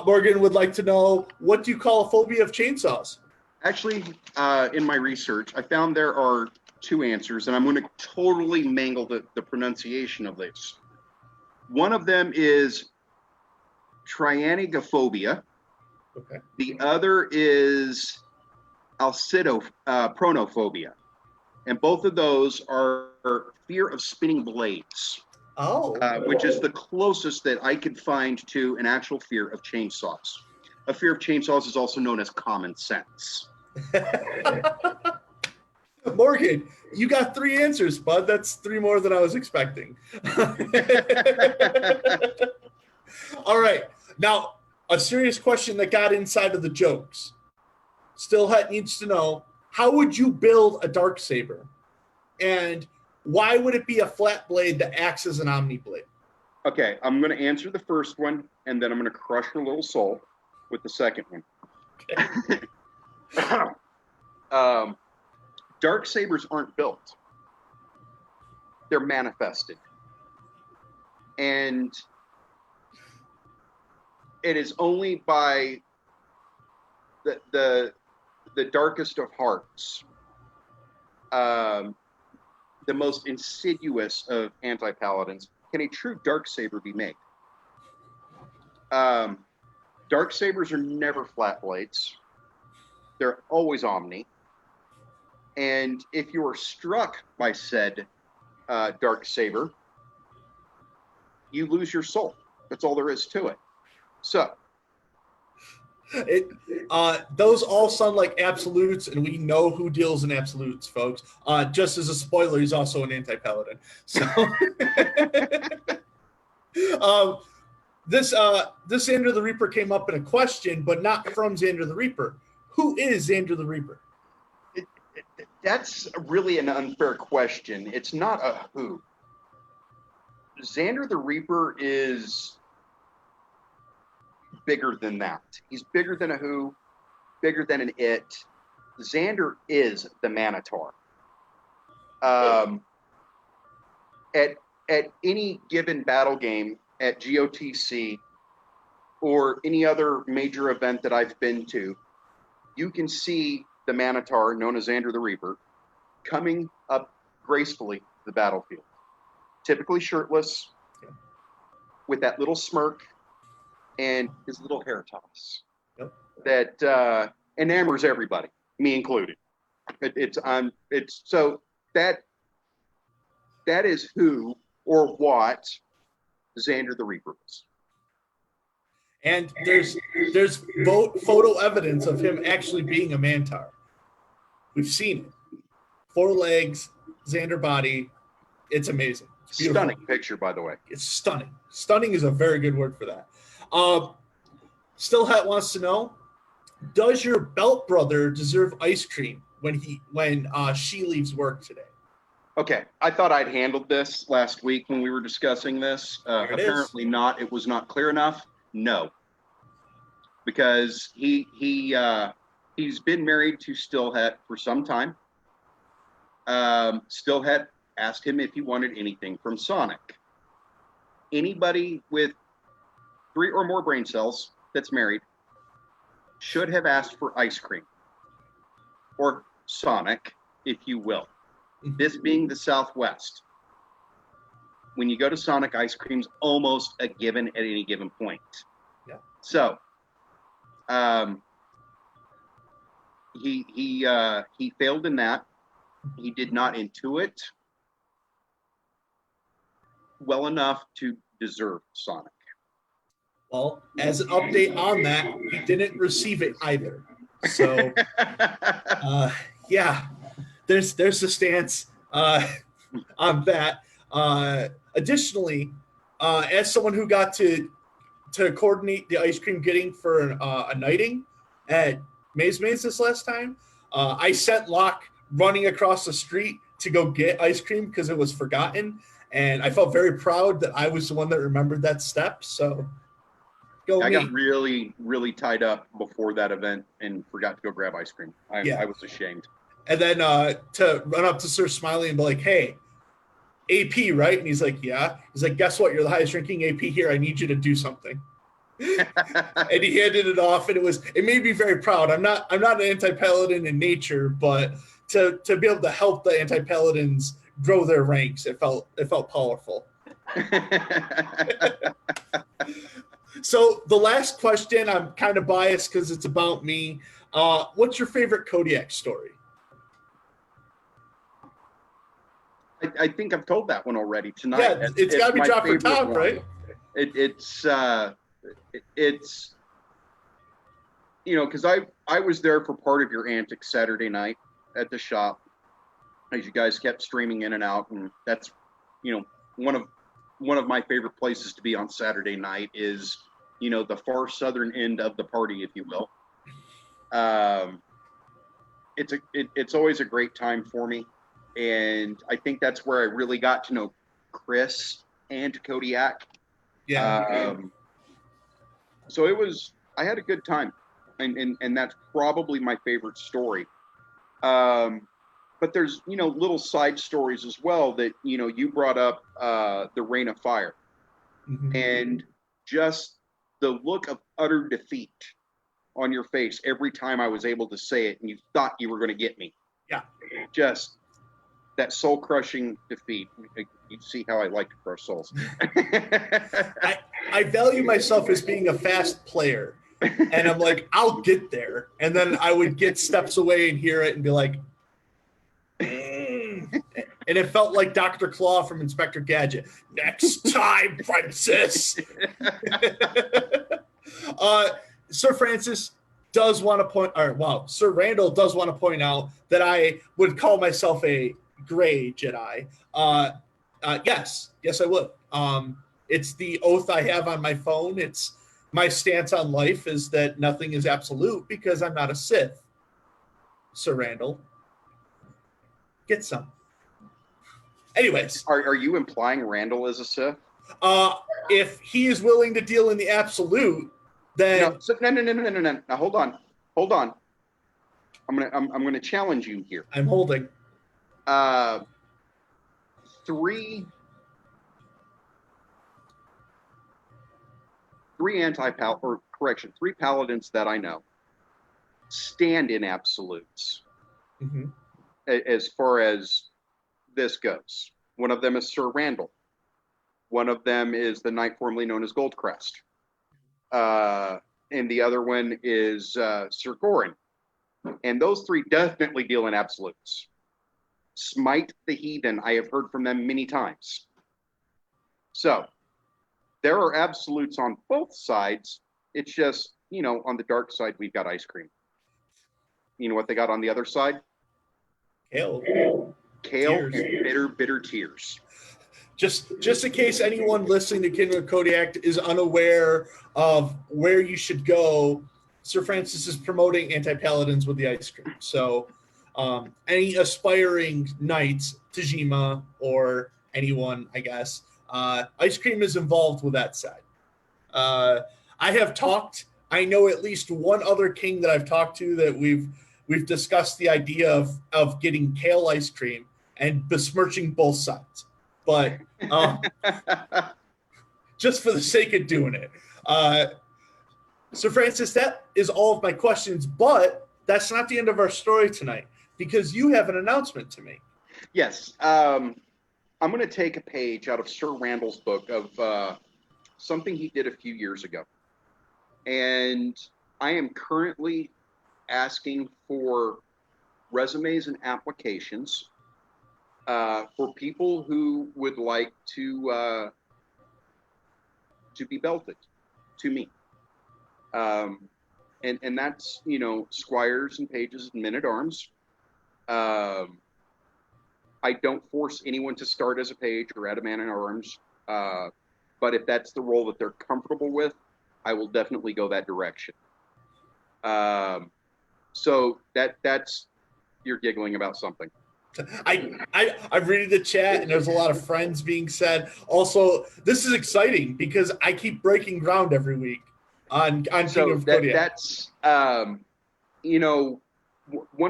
Morgan would like to know, what do you call a phobia of chainsaws? Actually, in my research, I found there are two answers, and I'm going to totally mangle the pronunciation of this. One of them is trianagophobia. Okay. The other is pronophobia. And both of those are fear of spinning blades. Oh. Which is the closest that I could find to an actual fear of chainsaws. A fear of chainsaws is also known as common sense. Morgan, you got three answers, bud. That's three more than I was expecting. All right. Now, a serious question that got inside of the jokes. Stillhut needs to know, how would you build a dark saber, and why would it be a flat blade that acts as an omni blade? Okay, I'm going to answer the first one, and then I'm going to crush her little soul with the second one. Dark sabers aren't built; they're manifested, and it is only by the darkest of hearts, the most insidious of anti-paladins, can a true dark saber be made. Dark sabers are never flat blades. They're always omni. And if you are struck by said dark saber, you lose your soul. That's all there is to it. So those all sound like absolutes, and we know who deals in absolutes, folks. Just as a spoiler, he's also an anti-paladin. So this Xander the Reaper came up in a question, but not from Xander the Reaper. Who is Xander the Reaper? That's really an unfair question. It's not a who. Xander the Reaper is bigger than that. He's bigger than a who, bigger than an it. Xander is the Manatar. At any given battle game at GOTC or any other major event that I've been to, you can see the Manatar, known as Xander the Reaper, coming up gracefully to the battlefield. Typically shirtless, with that little smirk and his little hair toss. Yep. That enamors everybody, me included. It's so that is who or what Xander the Reaper is. And there's photo evidence of him actually being a Mantar. We've seen it. 4 legs, Xander body. It's amazing. It's beautiful. Stunning picture, by the way. It's stunning. Stunning is a very good word for that. Stillhat wants to know, does your belt brother deserve ice cream when she leaves work today? Okay, I thought I'd handled this last week when we were discussing this. Apparently not. It was not clear enough. No, because he's been married to Stillhat for some time. Stillhat asked him if he wanted anything from Sonic. Anybody with 3 or more brain cells that's married should have asked for ice cream or Sonic, if you will. This being the Southwest, when you go to Sonic, ice cream's almost a given at any given point. Yeah. So, he failed in that. He did not intuit well enough to deserve Sonic. Well, as an update on that, he didn't receive it either. So, yeah, there's the stance on that. Additionally, as someone who got to coordinate the ice cream getting for a knighting at Maze this last time, I sent Locke running across the street to go get ice cream because it was forgotten, and I felt very proud that I was the one that remembered that step. So, I got really, really tied up before that event and forgot to go grab ice cream. I was ashamed. And then to run up to Sir Smiley and be like, hey, AP, right? And he's like, yeah. He's like, guess what? You're the highest ranking AP here. I need you to do something. And he handed it off, and it made me very proud. I'm not an anti-paladin in nature, but to be able to help the anti-paladins grow their ranks, it felt powerful. So the last question, I'm kind of biased because it's about me. What's your favorite Kodiak story? I think I've told that one already tonight. Yeah, it's got to be drop or top, one. right? It's because I was there for part of your antics Saturday night at the shop, as you guys kept streaming in and out, and that's one of my favorite places to be on Saturday night is the far southern end of the party, if you will. it's always a great time for me, and I think that's where I really got to know Chris and Kodiak. Yeah. So I had a good time, and that's probably my favorite story. But there's little side stories as well that you brought up, the Rain of Fire, Mhm. and just the look of utter defeat on your face every time I was able to say it, and you thought you were going to get me. Yeah. Just that soul crushing defeat. You see how I like to crush souls. I value myself as being a fast player, and I'm like, I'll get there, and then I would get steps away and hear it and be like, and it felt like Dr. Claw from Inspector Gadget. Next time, princess. Sir Francis does want to point, or wow, Sir Randall does want to point out that I would call myself a gray Jedi. Yes, I would. It's the oath I have on my phone. It's my stance on life is that nothing is absolute because I'm not a Sith. Sir Randall, get some. Anyways, are you implying Randall is a Sith? If he is willing to deal in the absolute, then no. Now hold on. I'm gonna challenge you here. I'm holding. Three paladins that I know stand in absolutes. Mm-hmm. As far as this goes. One of them is Sir Randall. One of them is the knight formerly known as Goldcrest. And the other one is Sir Gorin. And those three definitely deal in absolutes. Smite the heathen, I have heard from them many times. So, there are absolutes on both sides. It's just, on the dark side, we've got ice cream. You know what they got on the other side? Kale. Kale Tears. and bitter tears. Just in case anyone listening to Kingdom of Kodiak is unaware of where you should go, Sir Francis is promoting anti-paladins with the ice cream. So any aspiring knights, Tajima or anyone, I guess, ice cream is involved with that side. I know at least one other king that I've talked to that we've discussed the idea of getting kale ice cream and besmirching both sides. But just for the sake of doing it. So, Francis, that is all of my questions, but that's not the end of our story tonight because you have an announcement to make. Yes. I'm going to take a page out of Sir Randall's book of something he did a few years ago. And I am currently asking for resumes and applications for people who would like to be belted to me. And that's, squires and pages and men-at-arms. I don't force anyone to start as a page or at a man-at-arms. But if that's the role that they're comfortable with, I will definitely go that direction. So that's, you're giggling about something. I'm reading the chat and there's a lot of friends being said. Also, this is exciting because I keep breaking ground every week on King of Kodiak. That's one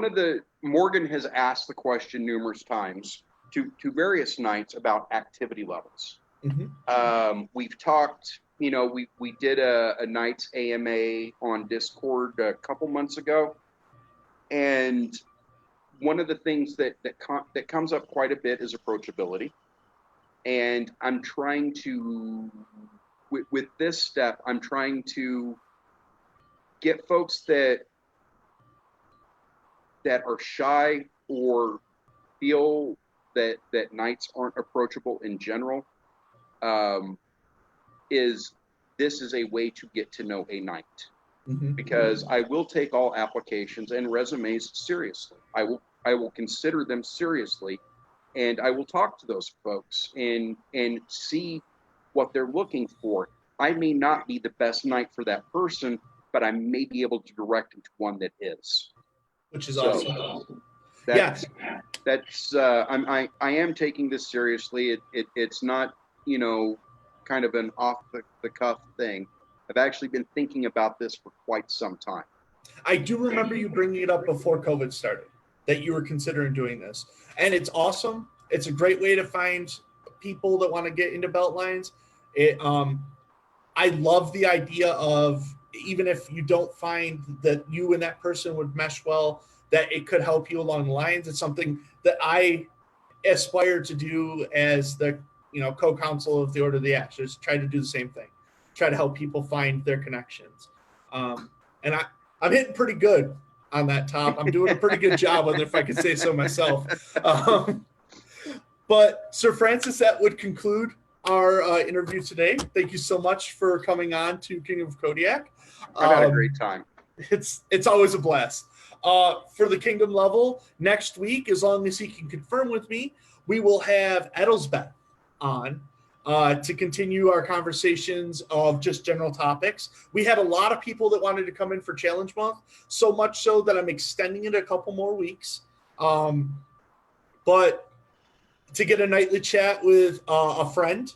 of the Morgan has asked the question numerous times to various knights about activity levels. Mm-hmm. We've talked, we did a Knights AMA on Discord a couple months ago, and one of the things that comes up quite a bit is approachability. And I'm trying to, with this step, I'm trying to get folks that are shy or feel that knights aren't approachable in general. This is a way to get to know a knight. Mm-hmm. Because I will take all applications and resumes seriously. I will consider them seriously, and I will talk to those folks and see what they're looking for. I may not be the best knight for that person, but I may be able to direct them to one that is. which is So, awesome. That's I am taking this seriously. It's not, kind of an off the cuff thing. I've actually been thinking about this for quite some time. I do remember you bringing it up before COVID started, that you were considering doing this. And it's awesome. It's a great way to find people that want to get into belt lines. I love the idea of, even if you don't find that you and that person would mesh well, that it could help you along the lines. It's something that I aspire to do as the co-counsel of the Order of the Ash. Just try to do the same thing, try to help people find their connections. And I'm hitting pretty good on that top. I'm doing a pretty good job with it, if I could say so myself. But Sir Francis, that would conclude our interview today. Thank you so much for coming on to King of Kodiak. I've had a great time. It's always a blast. For the Kingdom level, next week, as long as he can confirm with me, we will have Edelsbeth on to continue our conversations of just general topics. We had a lot of people that wanted to come in for Challenge Month, so much so that I'm extending it a couple more weeks. But to get a nightly chat with a friend,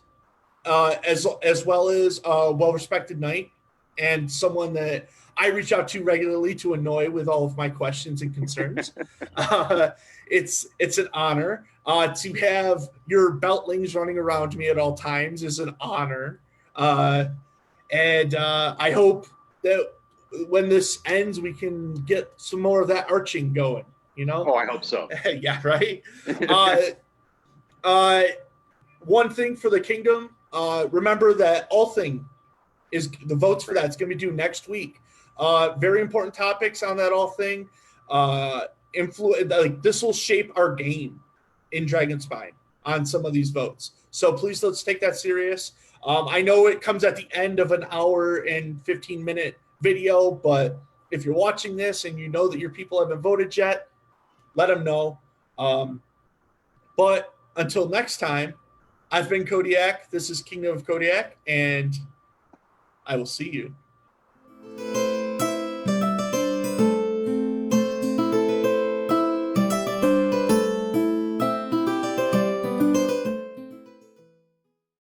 as well as a well-respected knight, and someone that I reach out to regularly to annoy with all of my questions and concerns. It's an honor. To have your beltlings running around me at all times is an honor. And I hope that when this ends, we can get some more of that arching going, Oh, I hope so. Yeah, right? One thing for the Kingdom, remember that All-Thing is the votes for that. It's going to be due next week. Very important topics on that All-Thing. This will shape our game in Dragonspine on some of these votes. So please, let's take that serious. I know it comes at the end of an hour and 15-minute video, but if you're watching this and you know that your people haven't voted yet, let them know. But until next time, I've been Kodiak. This is Kingdom of Kodiak, and I will see you